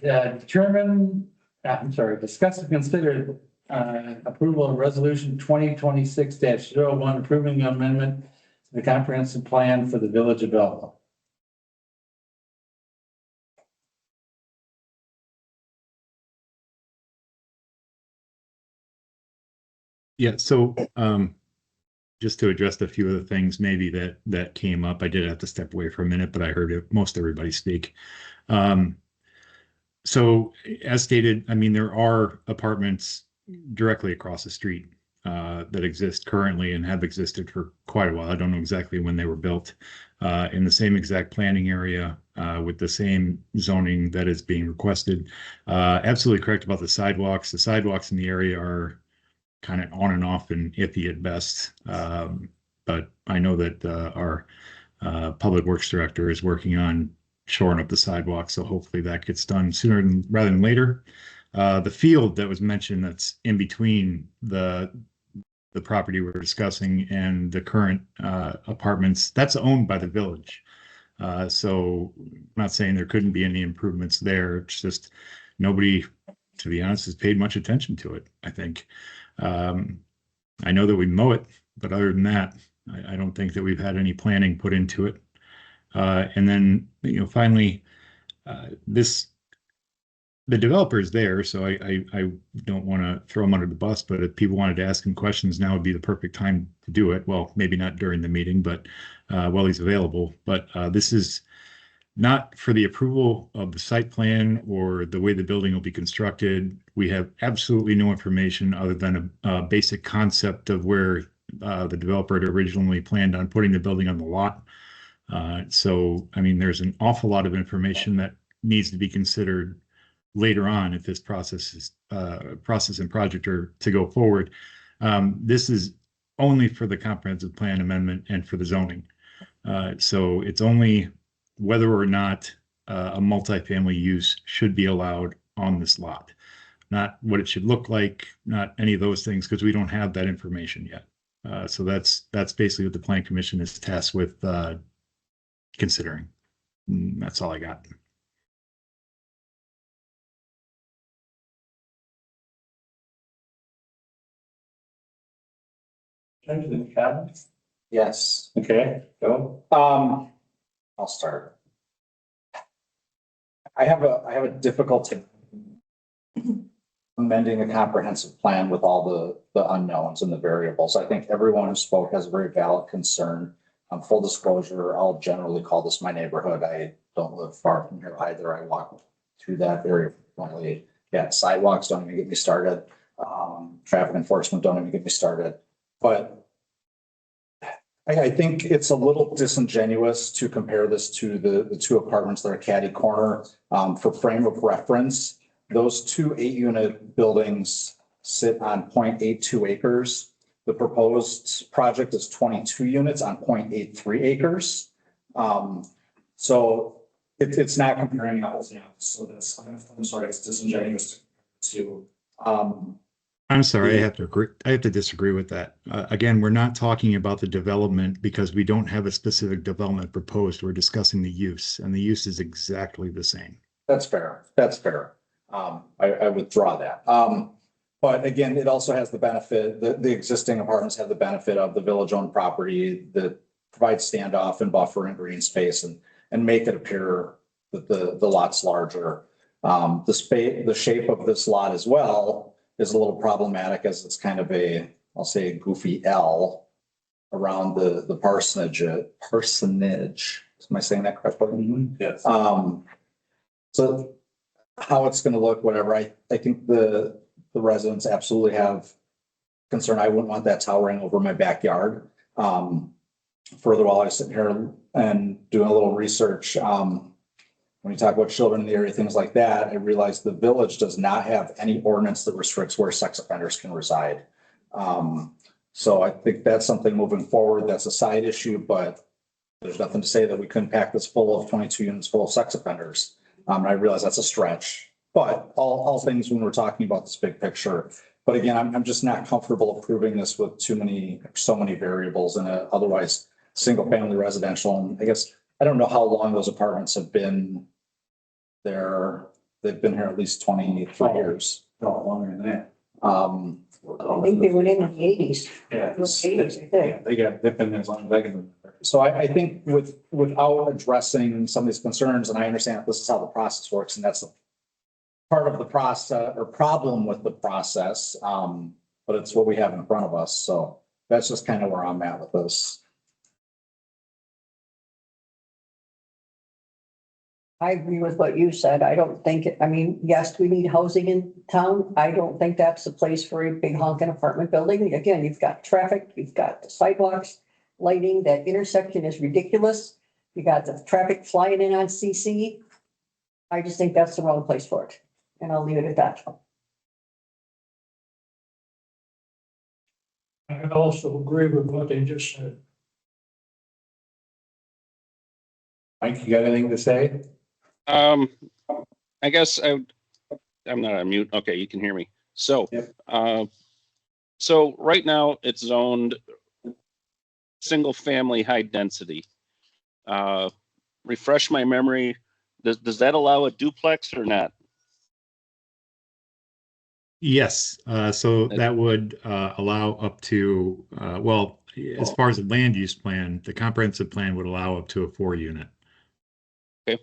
discuss and consider approval of resolution 2026-01, approving the amendment to the comprehensive plan for the village of Belleville.
Yeah, so just to address a few of the things maybe that came up, I did have to step away for a minute, but I heard most everybody speak. So as stated, I mean, there are apartments directly across the street that exist currently and have existed for quite a while. I don't know exactly when they were built in the same exact planning area with the same zoning that is being requested. Absolutely correct about the sidewalks. The sidewalks in the area are kind of on and off and iffy at best. But I know that our public works director is working on shoring up the sidewalk. So hopefully that gets done sooner rather than later. The field that was mentioned that's in between the property we're discussing and the current apartments, that's owned by the village. So I'm not saying there couldn't be any improvements there. It's just nobody, to be honest, has paid much attention to it, I think. I know that we mow it, but other than that, I don't think that we've had any planning put into it. And then, finally, the developer is there, so I don't want to throw him under the bus, but if people wanted to ask him questions, now would be the perfect time to do it. Well, maybe not during the meeting, but while he's available. But this is not for the approval of the site plan or the way the building will be constructed. We have absolutely no information other than a basic concept of where the developer had originally planned on putting the building on the lot. So, I mean, there's an awful lot of information that needs to be considered later on if this process and project are to go forward. This is only for the comprehensive plan amendment and for the zoning. So it's only whether or not a multifamily use should be allowed on this lot, not what it should look like, not any of those things, because we don't have that information yet. So that's basically what the Plan Commission is tasked with considering. That's all I got.
Any comments?
Yes.
Okay, go.
I'll start. I have a difficulty amending a comprehensive plan with all the unknowns and the variables. I think everyone who spoke has a very valid concern. Full disclosure, I'll generally call this my neighborhood. I don't live far from here either. I walk through that very frequently. Yeah, sidewalks don't even get me started. Traffic enforcement don't even get me started. But I think it's a little disingenuous to compare this to the 2 apartments that are catty corner. For frame of reference, those 2 8-unit buildings sit on 0.82 acres. The proposed project is 22 units on 0.83 acres. So it's not comparing apples and apples, so that's, I'm sorry, it's disingenuous to,
I'm sorry, I have to disagree with that. Again, we're not talking about the development because we don't have a specific development proposed. We're discussing the use, and the use is exactly the same.
that's fair, that's fair. I withdraw that. But again, it also has the benefit, the existing apartments have the benefit of the village-owned property that provides standoff and buffer and green space and make it appear that the lot's larger. The shape of this lot as well is a little problematic as it's kind of I'll say a goofy L around the parsonage. Am I saying that correctly?
Yes.
So how it's gonna look, whatever, I think the residents absolutely have concern. I wouldn't want that towering over my backyard. Further, while I was sitting here and doing a little research, when you talk about children in the area, things like that, I realized the village does not have any ordinance that restricts where sex offenders can reside. So I think that's something moving forward. That's a side issue, but there's nothing to say that we couldn't pack this full of 22 units full of sex offenders. I realize that's a stretch, but all things when we're talking about this big picture. But again, I'm just not comfortable approving this with so many variables in a otherwise single family residential. And I guess, I don't know how long those apartments have been there. They've been here at least 23 years.
No, longer than that.
I think they were in the eighties.
Yeah.
Eighties, I think.
They've been there as long as I can remember.
So I think without addressing some of these concerns, and I understand that this is how the process works, and that's part of the process or problem with the process. But it's what we have in front of us. So that's just kind of where I'm at with this.
I agree with what you said. I don't think, I mean, yes, we need housing in town. I don't think that's the place for a big honking apartment building. Again, you've got traffic, you've got the sidewalks, lighting, that intersection is ridiculous. You got the traffic flying in on CC. I just think that's the wrong place for it. And I'll leave it at that.
I also agree with what they just said.
Mike, you got anything to say?
I guess I'm not on mute. Okay, you can hear me. So,
Yep.
So right now it's zoned single family high density. Refresh my memory. Does that allow a duplex or not?
Yes, so that would allow up to, well, as far as the land use plan, the comprehensive plan would allow up to a 4-unit.
Okay.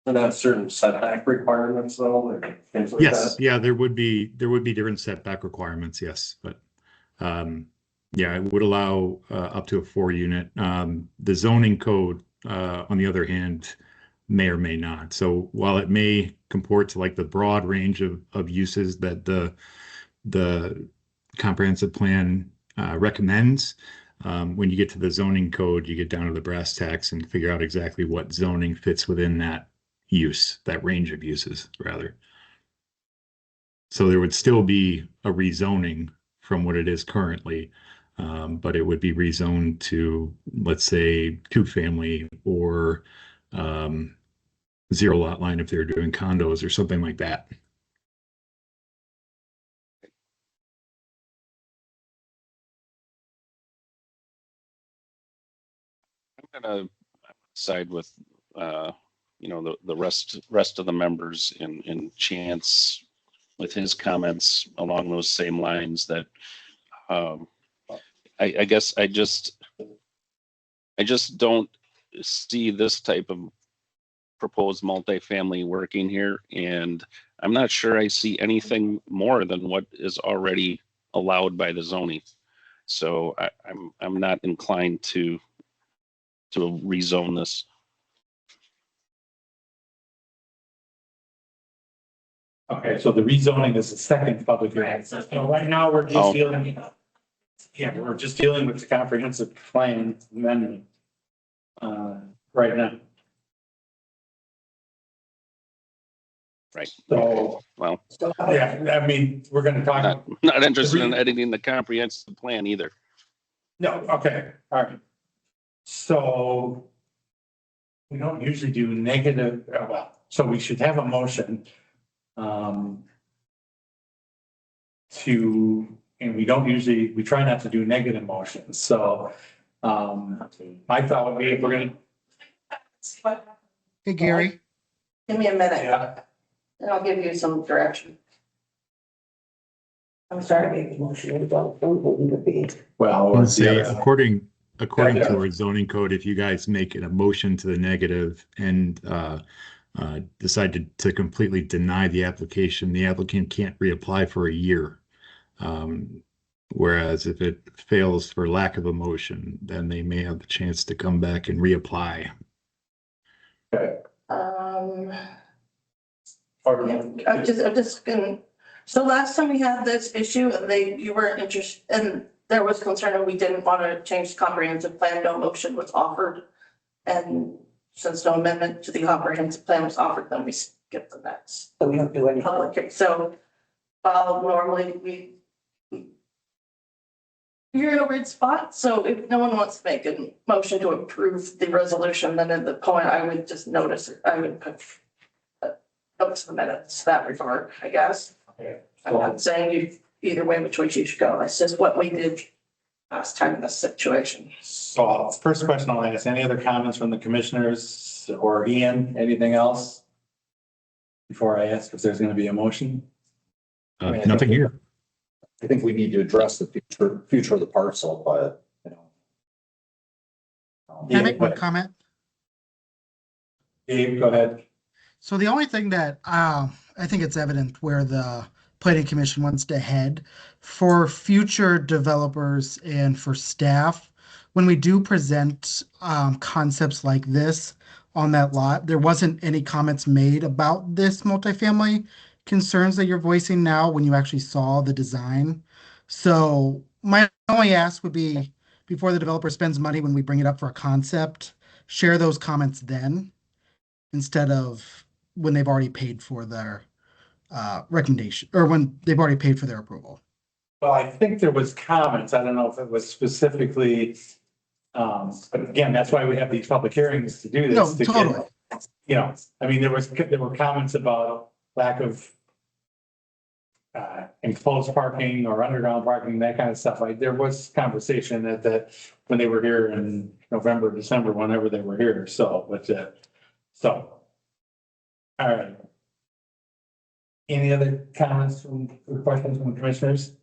And have certain setback requirements though, or things like
Yes,
that?
yeah, there would be different setback requirements, yes, but yeah, it would allow up to a 4-unit. The zoning code, on the other hand, may or may not. So while it may comport to like the broad range of uses that the comprehensive plan recommends, when you get to the zoning code, you get down to the brass tacks and figure out exactly what zoning fits within that use, that range of uses rather. So there would still be a rezoning from what it is currently, but it would be rezoned to, let's say, 2-family or 0 lot line if they're doing condos or something like that.
I'm gonna side with the rest of the members in Chance with his comments along those same lines that I guess I just don't see this type of proposed multifamily working here, and I'm not sure I see anything more than what is already allowed by the zoning. So I'm not inclined to rezone this.
Okay, so the rezoning is the second public hearing. So right now, we're just dealing, we're just dealing with the comprehensive plan amendment. Right now.
Right.
So,
Well,
yeah, I mean, we're gonna talk.
not interested in editing the comprehensive plan either.
No, okay, all right. So we don't usually do negative, well, so we should have a motion. And we don't usually, we try not to do negative motions, so, my thought would be, if we're gonna,
Hey, Gary.
Give me a minute
yeah,
and I'll give you some direction. I'm sorry.
well.
Let's say,
yeah.
according
Yeah.
to our zoning code, if you guys make a motion to the negative and decide to completely deny the application, the applicant can't reapply for a year. Whereas if it fails for lack of a motion, then they may have the chance to come back and reapply.
Okay.
I'm just gonna, so last time we had this issue and you weren't interested and there was concern and we didn't want to change the comprehensive plan, no motion was offered. And since no amendment to the comprehensive plan was offered, then we skipped the next.
So we don't do anything.
Okay, so, normally you're in a weird spot, so if no one wants to make a motion to approve the resolution, then at the point I would just notice, I would put up to the minutes that regard, I guess.
Okay.
I'm not saying you, either way, which way you should go. That's just what we did last time in this situation.
So first question I'll ask, any other comments from the commissioners or Ian, anything else? Before I ask if there's gonna be a motion?
Nothing here.
I think we need to address the future of the parcel, but, you know.
Can I make one comment?
Dave, go ahead.
So the only thing that I think it's evident where the planning commission wants to head for future developers and for staff, when we do present concepts like this on that lot, there wasn't any comments made about this multifamily concerns that you're voicing now when you actually saw the design. So my only ask would be, before the developer spends money, when we bring it up for a concept, share those comments then, instead of when they've already paid for their recommendation, or when they've already paid for their approval.
Well, I think there was comments. I don't know if it was specifically, but again, that's why we have these public hearings to do this.
No,
to
totally.
Get, you know, I mean, there were comments about lack of enclosed parking or underground parking, that kind of stuff. Like there was conversation at that when they were here in November, December, whenever they were here. So, but so, all right. Any other comments or questions from the commissioners?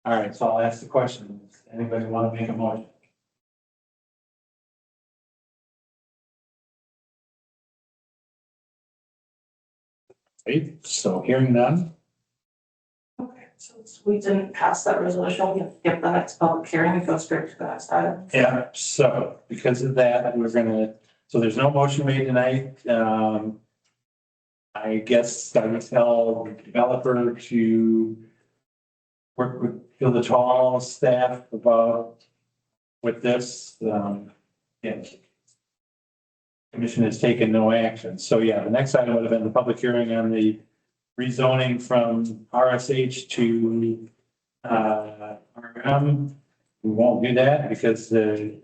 All right, so I'll ask the question. Does anybody want to make a motion? Right, so hearing none.
Okay, so we didn't pass that resolution, we can skip the next public hearing and go straight to the next item.
Yeah, so because of that, we're gonna, so there's no motion made tonight. I guess I would tell the developer to work with Village Hall staff about with this, yeah. Commission has taken no action. So yeah, the next item would have been the public hearing on the rezoning from RSH to RM. We won't do that because the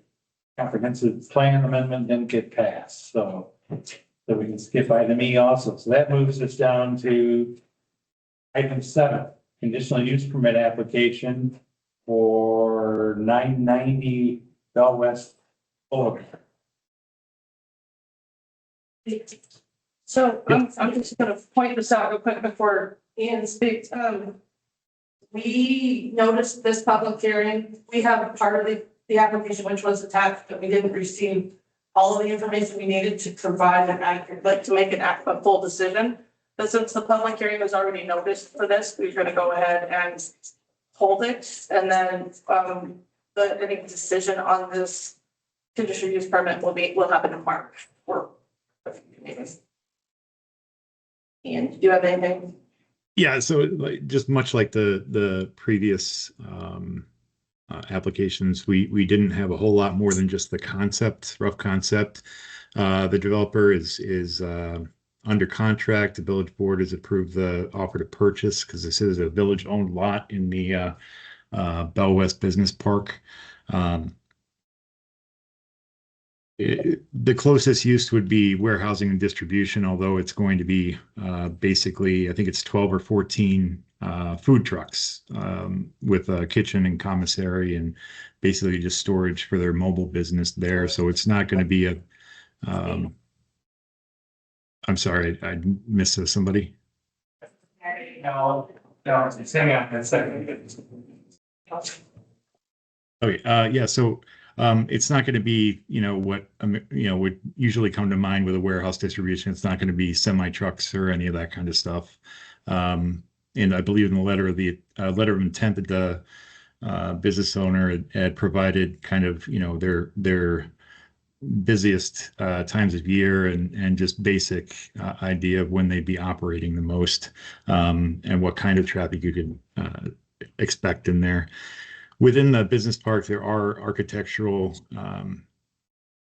comprehensive plan amendment didn't get passed, so we can skip item E also. So that moves us down to item 7, conditional use permit application for 990 Bell West Boulevard.
So I'm just gonna point this out real quick before Ian speaks. We noticed this public hearing. We have part of the application which was attached, but we didn't receive all of the information we needed to provide an accurate, like to make a full decision. But since the public hearing was already noticed for this, we're gonna go ahead and hold it. And then any decision on this conditional use permit will happen in March. Ian, do you have anything?
Yeah, so like just much like the previous applications, we didn't have a whole lot more than just the concept, rough concept. The developer is under contract. The village board has approved the offer to purchase because this is a village owned lot in the Bell West Business Park. The closest use would be warehousing and distribution, although it's going to be basically, I think it's 12 or 14 food trucks with a kitchen and commissary and basically just storage for their mobile business there. So it's not going to be a, I'm sorry, I missed somebody.
No, Sammy, on that second.
Okay, yeah, so it's not going to be, what would usually come to mind with a warehouse distribution. It's not going to be semi trucks or any of that kind of stuff. And I believe in the letter of intent that the business owner had provided kind of, their busiest times of year and just basic idea of when they'd be operating the most, and what kind of traffic you could expect in there. Within the business park, there are architectural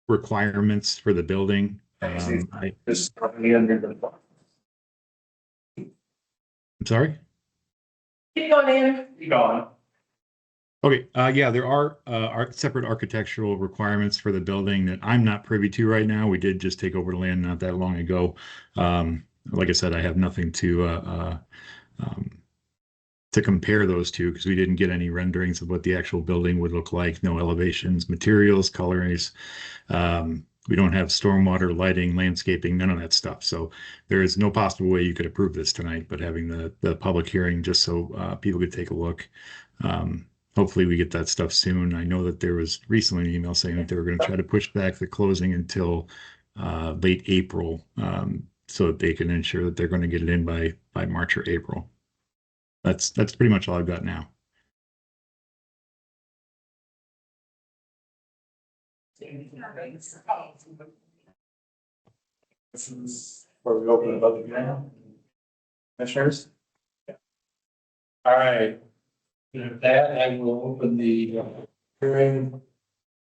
requirements for the building. I'm sorry?
Keep going, Ian.
Keep going.
Okay, yeah, there are separate architectural requirements for the building that I'm not privy to right now. We did just take over the land not that long ago. Like I said, I have nothing to compare those two because we didn't get any renderings of what the actual building would look like. No elevations, materials, colorings. We don't have stormwater, lighting, landscaping, none of that stuff. So there is no possible way you could approve this tonight, but having the public hearing just so people could take a look. Hopefully we get that stuff soon. I know that there was recently an email saying that they were going to try to push back the closing until late April, so that they can ensure that they're going to get it in by March or April. That's pretty much all I've got now.
This is where we open the public hearing. Commissioners? All right. With that, I will open the hearing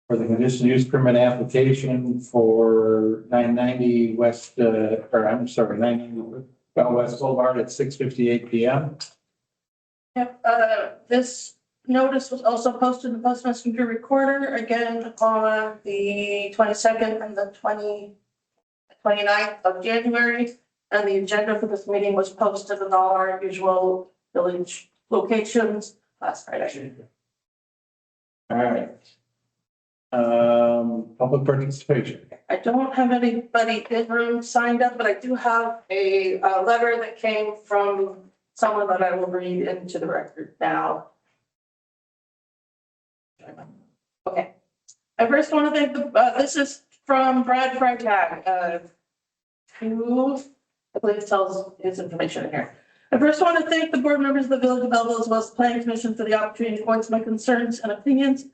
for the conditional use permit application for 990 West, 990 West Boulevard at 6:58 p.m.
Yep, this notice was also posted in the Post Messenger Recorder again on the 22nd and the 29th of January. And the agenda for this meeting was posted in all our usual village locations last Friday.
All right. Public participation.
I don't have anybody in room signed up, but I do have a letter that came from someone that I will read into the record now. Okay. I first want to thank this is from Brad Freitag, who I believe tells his information in here. I first want to thank the board members of the Village of Belleville as well as the Planning Commission for the opportunity to voice my concerns and opinions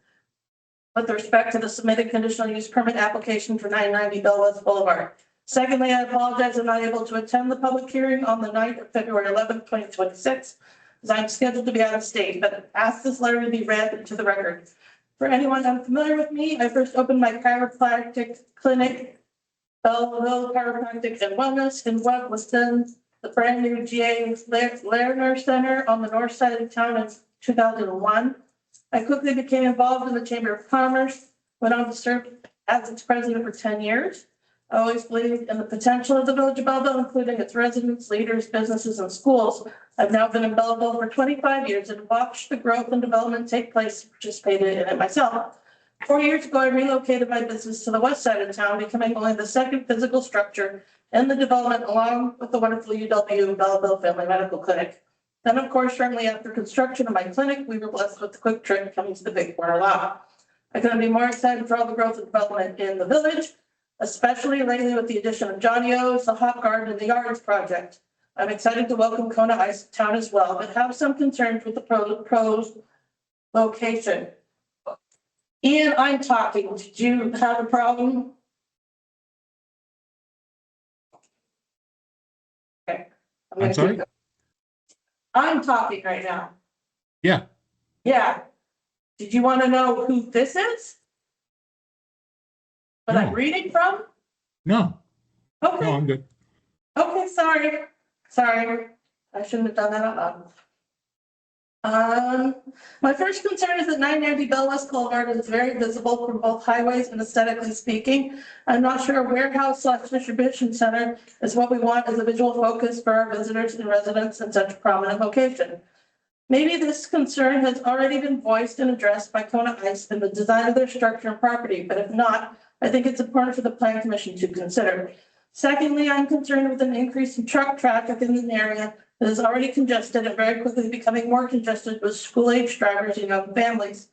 with respect to the submitted conditional use permit application for 990 Belleville Boulevard. Secondly, I apologize I'm not able to attend the public hearing on the night of February 11th, 2026, as I'm scheduled to be out of state, but ask this letter to be read into the record. For anyone unfamiliar with me, I first opened my chiropractic clinic, Belleville Chiropractic and Wellness, in what was then the brand new GA Lerner Center on the north side of town in 2001. I quickly became involved in the Chamber of Commerce, went on to serve as its president for 10 years. I always believed in the potential of the Village of Belleville, including its residents, leaders, businesses, and schools. I've now been in Belleville for 25 years and watched the growth and development take place, participated in it myself. 4 years ago, I relocated my business to the west side of town, becoming only the second physical structure in the development, along with the wonderful UW Belleville Family Medical Clinic. Then, of course, shortly after construction of my clinic, we were blessed with the quick trip coming to the big corner lot. I couldn't be more excited for all the growth and development in the village, especially lately with the addition of Johnny O's, the Hot Garden, and the Yards project. I'm excited to welcome Kona Ice Town as well, but have some concerns with the proposed location. Ian, I'm talking. Did you have a problem? Okay.
I'm sorry?
I'm talking right now.
Yeah.
Yeah. Did you want to know who this is? What I'm reading from?
No.
Okay.
No, I'm good.
Okay, sorry. Sorry. I shouldn't have done that out loud. My first concern is that 990 Bell West Boulevard is very visible from both highways and aesthetically speaking. I'm not sure a warehouse / distribution center is what we want as a visual focus for our visitors and residents in such a prominent location. Maybe this concern has already been voiced and addressed by Kona Ice in the design of their structure and property, but if not, I think it's important for the Plan Commission to consider. Secondly, I'm concerned with an increase in truck traffic in the area that is already congested and very quickly becoming more congested with school-age drivers and young families.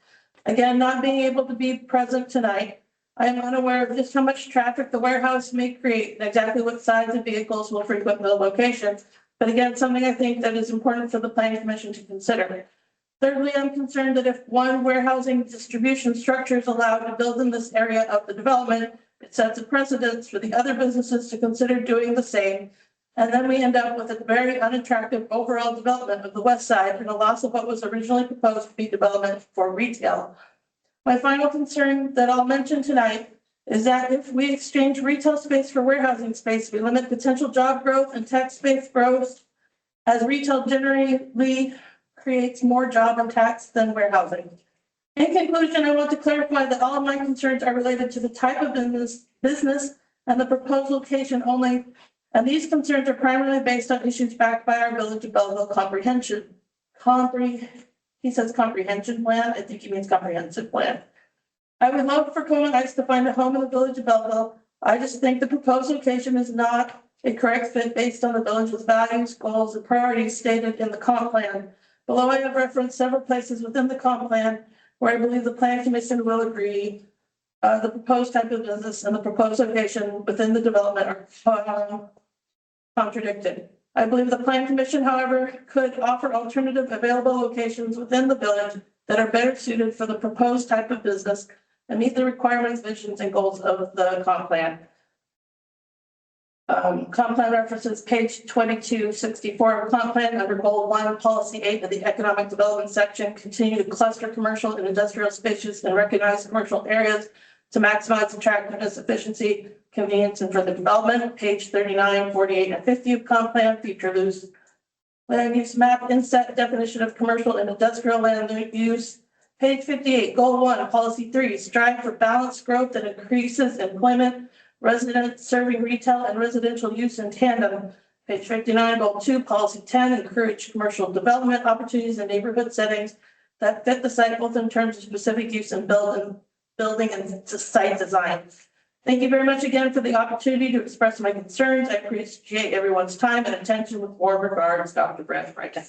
Again, not being able to be present tonight, I am unaware of just how much traffic the warehouse may create and exactly what size of vehicles will frequent the location. But again, something I think that is important for the Planning Commission to consider. Thirdly, I'm concerned that if one warehousing distribution structure is allowed to build in this area of the development, it sets a precedence for the other businesses to consider doing the same. And then we end up with a very unattractive overall development of the west side and a loss of what was originally proposed to be development for retail. My final concern that I'll mention tonight is that if we exchange retail space for warehousing space, we limit potential job growth and tax base growth, as retail generally creates more job and tax than warehousing. In conclusion, I want to clarify that all of my concerns are related to the type of business and the proposed location only. And these concerns are primarily based on issues backed by our Village of Belleville comprehension plan. I think he means comprehensive plan. I would love for Kona Ice to find a home in the Village of Belleville. I just think the proposed location is not a correct fit based on the village's values, goals, and priorities stated in the comp plan. Below, I have referenced several places within the comp plan where I believe the Plan Commission will agree the proposed type of business and the proposed location within the development are contradicted. I believe the Plan Commission, however, could offer alternative available locations within the village that are better suited for the proposed type of business and meet the requirements, visions, and goals of the comp plan. Comp plan references page 2264 of comp plan under goal 1, policy 8 of the economic development section, continue to cluster commercial and industrial spaces and recognize commercial areas to maximize attractiveness, efficiency, convenience, and further development. Page 39, 48, and 50 of comp plan feature loose land use map, inset definition of commercial and industrial land use. Page 58, goal 1, policy 3, strive for balanced growth that increases employment, residents serving retail and residential use in tandem. Page 59, goal 2, policy 10, encourage commercial development opportunities in neighborhood settings that fit the site both in terms of specific use and building and site design. Thank you very much again for the opportunity to express my concerns. I appreciate everyone's time and attention. With warm regards, Dr. Brad Brighton.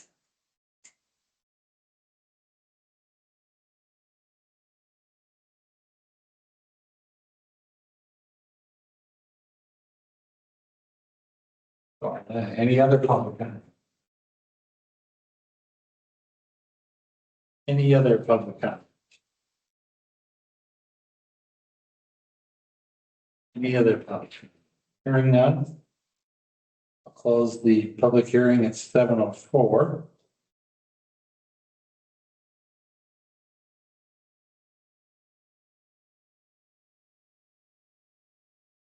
Any other public comment? Any other public comment? Any other public? Hearing none. I'll close the public hearing at 7:04.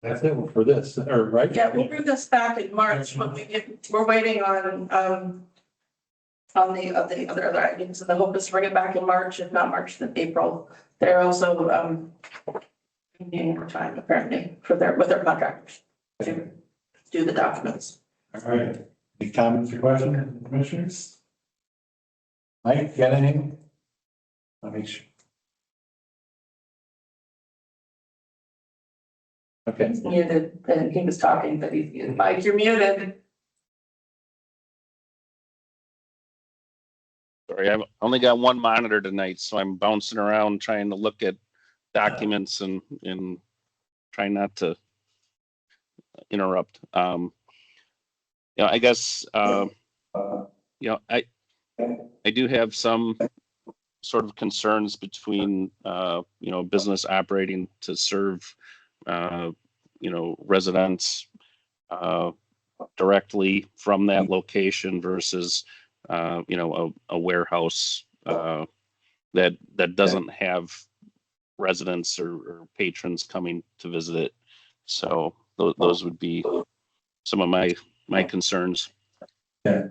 That's it for this, or right?
Yeah, we'll bring this back in March when we're waiting on the other items, and the hope is to bring it back in March, if not March, then April. They're also needing more time apparently with their contractors to do the documents.
All right. Any comments or questions, commissioners? Mike, got anything? Let me make sure. Okay.
He's muted and he was talking, but he's muted. Mike, you're muted.
Sorry, I've only got one monitor tonight, so I'm bouncing around trying to look at documents and trying not to interrupt. I guess I do have some sort of concerns between business operating to serve residents directly from that location versus a warehouse that doesn't have residents or patrons coming to visit it. So those would be some of my concerns.
Yeah.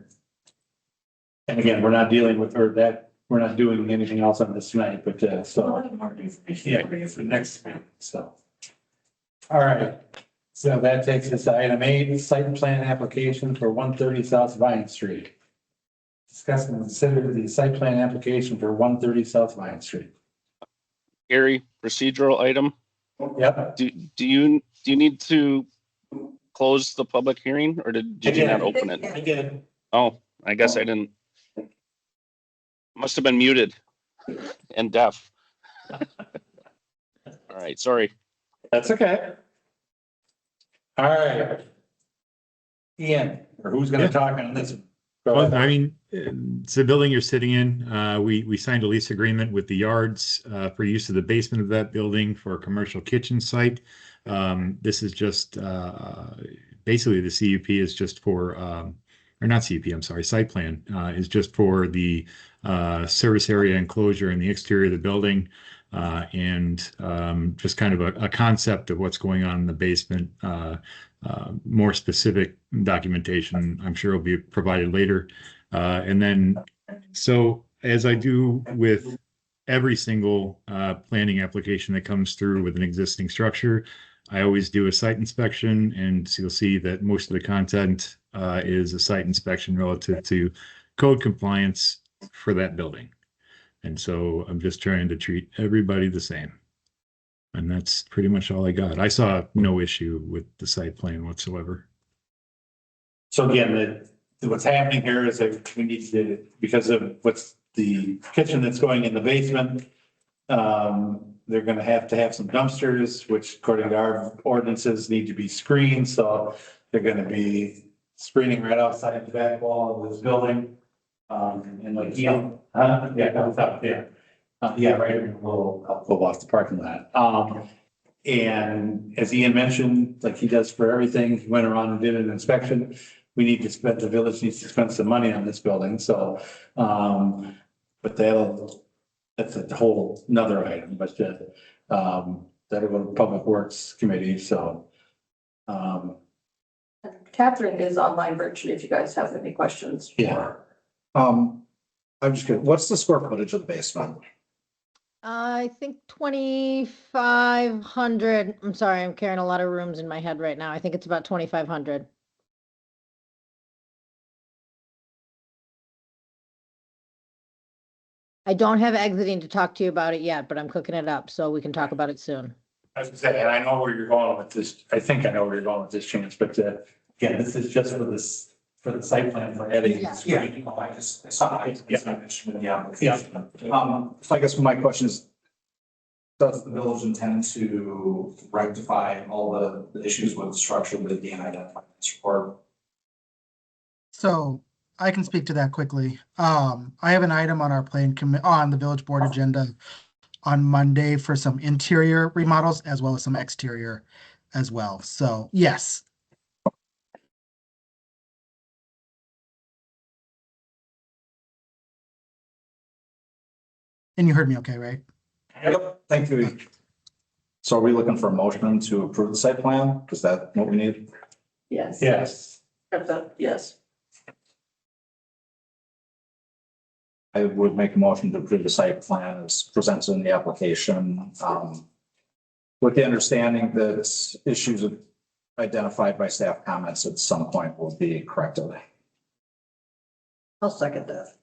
And again, we're not dealing with, or that, we're not doing anything else on this tonight, but, so. Yeah, for the next meeting, so. All right, so that takes us to item 8, site plan application for 130 South Vine Street. Discuss and consider the site plan application for 130 South Vine Street.
Gary, procedural item.
Yep.
Do you need to close the public hearing, or did you not open it?
I did.
Oh, I guess I didn't. Must have been muted and deaf. All right, sorry.
That's okay. All right. Ian, or who's gonna talk on this? Go
Well,
ahead.
I mean, it's the building you're sitting in. We signed a lease agreement with the yards for use of the basement of that building for a commercial kitchen site. This is just basically the CUP is just for, or not CUP, I'm sorry, site plan is just for the service area enclosure in the exterior of the building. And just kind of a concept of what's going on in the basement. More specific documentation, I'm sure will be provided later. And then, so as I do with every single planning application that comes through with an existing structure, I always do a site inspection, and so you'll see that most of the content is a site inspection relative to code compliance for that building. And so I'm just trying to treat everybody the same. And that's pretty much all I got. I saw no issue with the site plan whatsoever.
So again, what's happening here is that we need to, because of what's the kitchen that's going in the basement, they're gonna have to have some dumpsters, which according to our ordinances need to be screened, so they're gonna be screening right outside the back wall of this building. And like, yeah, comes up there. Yeah, right, we'll go off the parking lot. And as Ian mentioned, like he does for everything, he went around and did an inspection. We need to spend, the village needs to spend some money on this building, so, but that's a whole nother item, but, that'll go to Public Works Committee, so.
Catherine is online virtually if you guys have any questions.
Yeah.
I'm just curious, what's the square footage of the basement?
I think 2,500. I'm sorry, I'm carrying a lot of rooms in my head right now. I think it's about 2,500. I don't have exiting to talk to you about it yet, but I'm cooking it up so we can talk about it soon.
I was gonna say, and I know where you're going with this, I think I know where you're going with this, Chance, but, again, this is just for this, for the site plan for adding.
Yeah, I just, saw it. Yeah. So I guess my question is, does the village intend to rectify all the issues with the structure that being identified in this report?
So I can speak to that quickly. I have an item on our on the village board agenda on Monday for some interior remodels as well as some exterior as well. So yes. And you heard me okay, right?
Yep, thank you. So are we looking for a motion to approve the site plan? Is that what we need?
Yes.
Yes.
Yes.
I would make a motion to approve the site plan as presented in the application, with the understanding that issues identified by staff comments at some point will be corrected.
I'll second that.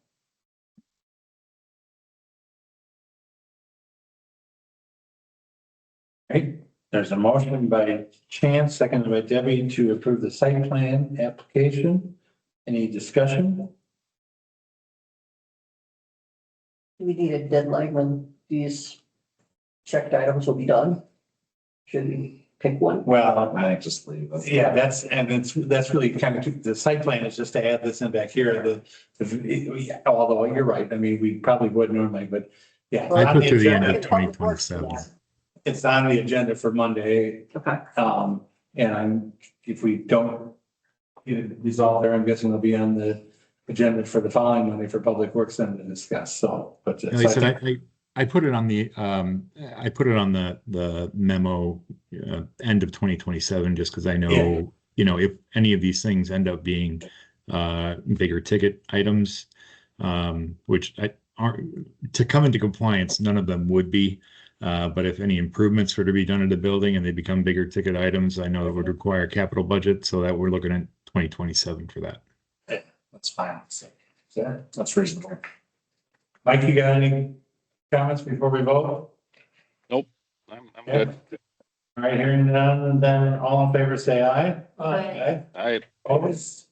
Right, there's a motion by Chance, seconded by Debbie to approve the site plan application. Any discussion?
Do we need a deadline when these checked items will be done? Should we pick one?
Well,
I think just leave it.
yeah, that's really kind of, the site plan is just to add this in back here, although you're right, I mean, we probably would normally, but yeah.
I put to the end of 2027.
It's on the agenda for Monday.
Okay.
And if we don't resolve there, I'm guessing it'll be on the agenda for the following Monday for Public Works then to discuss, so, but.
Like I said, I put it on the the memo end of 2027 just because I know, if any of these things end up being bigger ticket items, which aren't to come into compliance, none of them would be. But if any improvements were to be done to the building and they become bigger ticket items, I know it would require capital budget, so that we're looking at 2027 for that.
That's fine.
Yeah.
That's reasonable.
Mike, you got any comments before we vote?
Nope, I'm good.
All right, hearing none, then all in favor, say aye.
Aye.
I,
Opposed?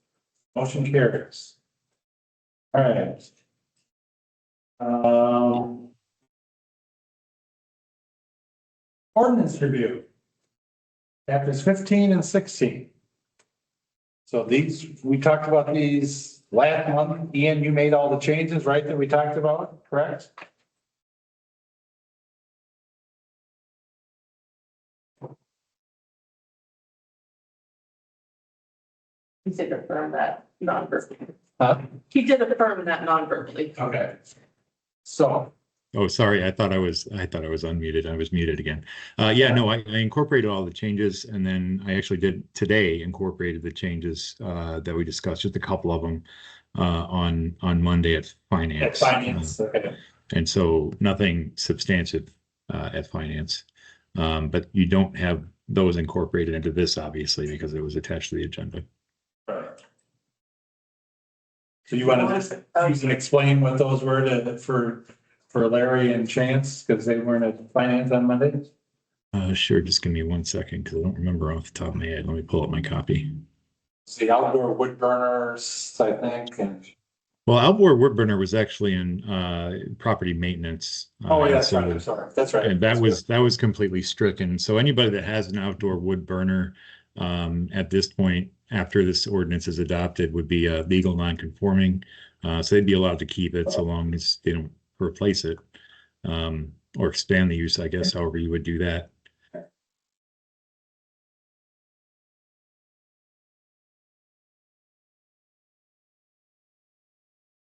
Motion carries. All right. Ordinance review. Chapters 15 and 16. So these, we talked about these last month. Ian, you made all the changes, right, that we talked about, correct?
He did affirm that non-verbally.
Huh?
He did affirm that non-verbally.
Okay. So,
Oh, sorry. I thought I was unmuted. I was muted again. Yeah, no, I incorporated all the changes, and then I actually did today incorporated the changes that we discussed, just a couple of them on Monday at finance.
Okay.
And so nothing substantive at finance. But you don't have those incorporated into this, obviously, because it was attached to the agenda.
Right. So you want to just you can explain what those were for Larry and Chance, because they weren't at finance on Monday?
Sure. Just give me 1 second, because I don't remember off the top of my head. Let me pull up my copy.
It's the outdoor wood burners, I think, and.
Well, outdoor wood burner was actually in property maintenance.
Oh, yeah,
so,
sorry, sorry. That's right.
And that was completely stricken. So anybody that has an outdoor wood burner at this point, after this ordinance is adopted, would be legal non-conforming. So they'd be allowed to keep it so long as they don't replace it or expand the use, I guess, however you would do that.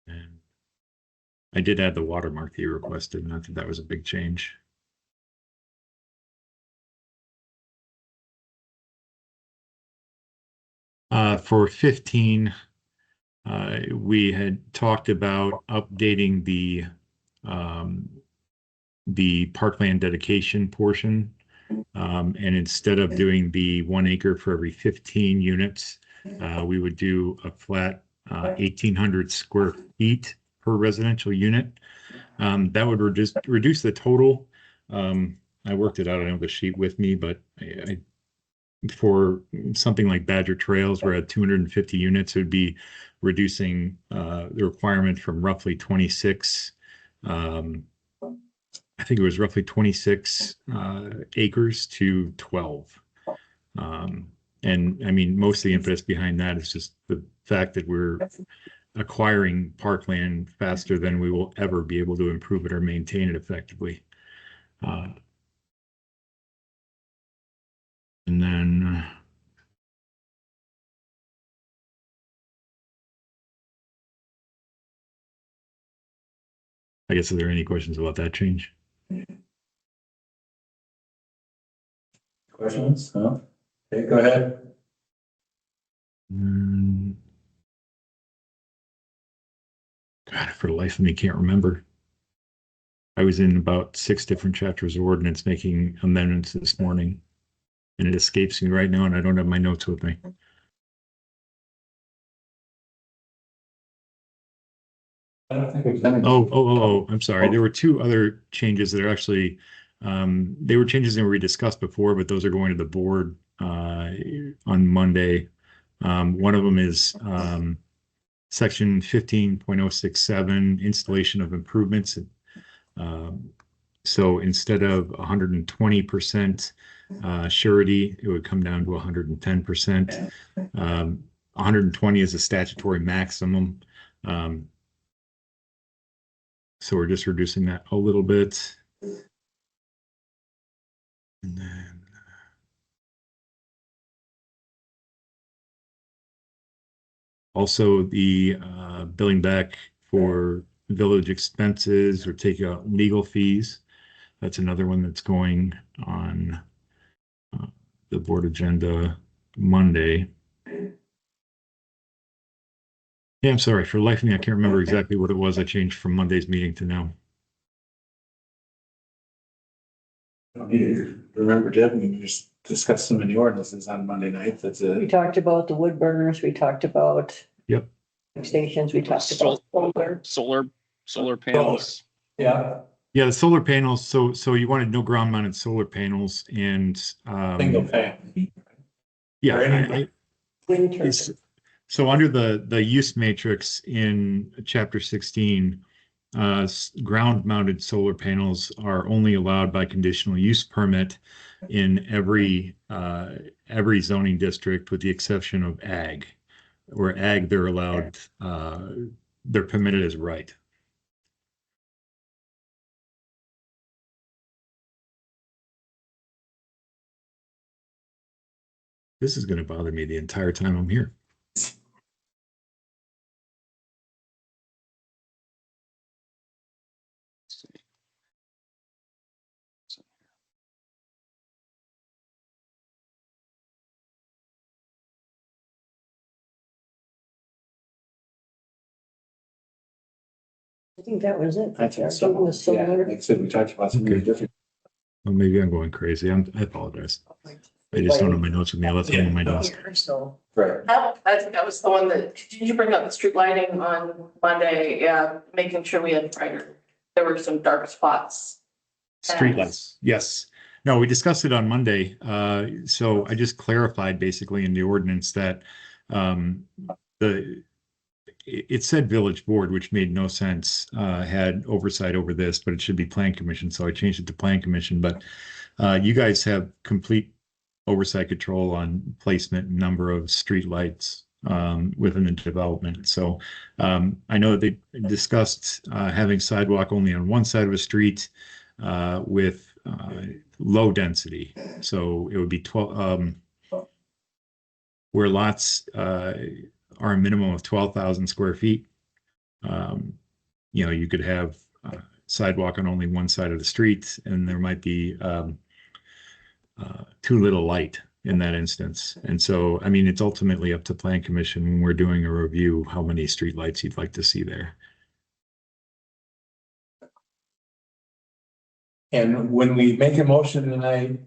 And I did add the watermark that you requested, and I think that was a big change. For 15, we had talked about updating the parkland dedication portion. And instead of doing the 1 acre for every 15 units, we would do a flat 1,800 square feet per residential unit. That would reduce the total. I worked it out. I don't have the sheet with me, but for something like Badger Trails, we're at 250 units. It would be reducing the requirement from roughly 26. I think it was roughly 26 acres to 12. And I mean, most of the impetus behind that is just the fact that we're acquiring parkland faster than we will ever be able to improve it or maintain it effectively. And then I guess, are there any questions about that change?
Questions? No? Okay, go ahead.
God, for the life of me, can't remember. I was in about 6 different chapters of ordinance making amendments this morning, and it escapes me right now, and I don't have my notes with me.
I don't think we've done it.
Oh, I'm sorry. There were 2 other changes that are actually, they were changes that we discussed before, but those are going to the board on Monday. One of them is section 15.067, installation of improvements. So instead of 120% surety, it would come down to 110%. 120 is a statutory maximum. So we're just reducing that a little bit. And then also the billing back for village expenses or take out legal fees. That's another one that's going on the board agenda Monday. Yeah, I'm sorry. For the life of me, I can't remember exactly what it was I changed from Monday's meeting to now.
Remember, Deb, we just discussed some of the ordinances on Monday night. That's
We
it.
talked about the wood burners, we talked about
Yep.
stations, we talked about solar.
Solar panels.
Yeah.
Yeah, the solar panels. So you wanted no ground mounted solar panels and
Single family.
yeah.
Or any-
Wind
It's-
turbines.
So under the use matrix in chapter 16, ground mounted solar panels are only allowed by conditional use permit in every zoning district with the exception of ag. Where ag, they're allowed, they're permitted as right. This is going to bother me the entire time I'm here.
I think that was it.
I think so.
Everything was
Yeah,
solar.
like I said, we talked about some really different.
Well, maybe I'm going crazy. I apologize. I just don't have my notes with me. I left them on my desk.
So.
Right.
I think that was the one that, did you bring up the street lighting on Monday? Yeah, making sure we had brighter, there were some dark spots.
Streetlights, yes. No, we discussed it on Monday. So I just clarified basically in the ordinance that it said village board, which made no sense, had oversight over this, but it should be plan commission. So I changed it to plan commission. But you guys have complete oversight control on placement and number of streetlights within the development. So I know they discussed having sidewalk only on one side of a street with low density. So it would be 12 where lots are a minimum of 12,000 square feet. You could have sidewalk on only one side of the street, and there might be too little light in that instance. And so, I mean, it's ultimately up to Plan Commission when we're doing a review, how many streetlights you'd like to see there.
And when we make a motion tonight,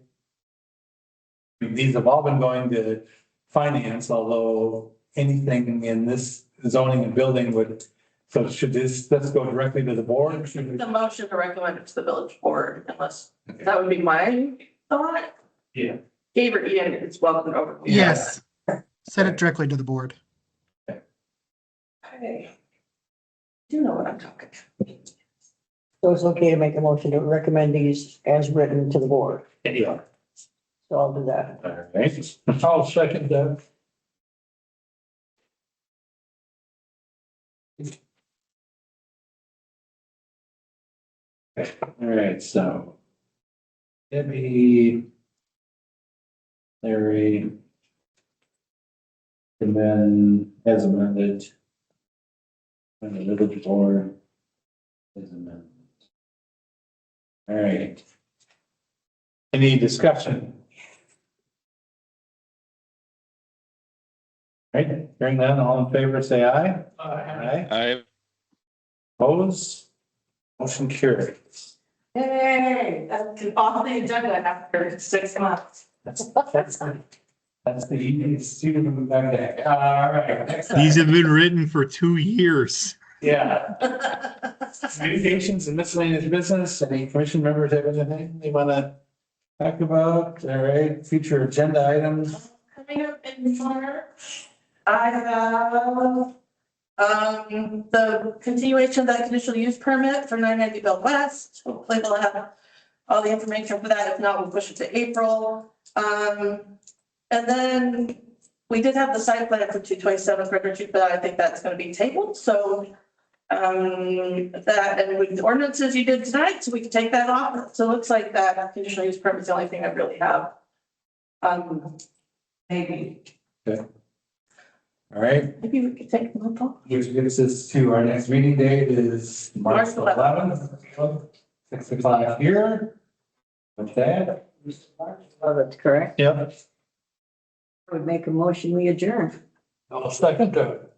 these have all been going to finance, although anything in this zoning and building would, so should let's go directly to the board? Or should we-
The motion to recommend it to the village board, unless, that would be my thought.
Yeah.
Gabe or Ian is welcome over.
Yes. Send it directly to the board.
Okay. You know what I'm talking about.
So it's okay to make a motion to recommend these as written to the board.
Yeah.
So I'll do that.
All right.
I'll second that.
All right, so Debbie, Larry, and then as amended, and the village board is amended. All right. Any discussion? All right, hearing none, all in favor, say aye. Aye.
I
Oppose? Motion carries.
Hey, that's off the agenda after 6 months.
That's the easiest student back there. All right, next
These
item.
have been written for 2 years.
Yeah. Communications and miscellaneous business. Any commission members have anything they want to talk about? All right, future agenda items.
Coming up in March, I have the continuation of that conditional use permit for 990 Bell West. Hopefully they'll have all the information for that. If not, we'll push it to April. And then we did have the site plan for 227 Frederick Street, but I think that's going to be tabled. So that, and with the ordinances you did tonight, so we can take that off. So it looks like that conditional use permit is the only thing I really have. Maybe.
Okay. All right,
Maybe we could take them off.
which gets us to our next meeting date is March 11th, 6 o'clock here. With that.
Oh, that's correct.
Yep.
I would make a motion, we adjourn.
I'll second that.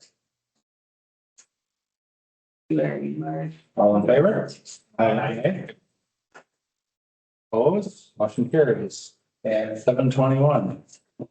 very much.
All in favor? Aye. Opposed? Motion carries. At 7:21.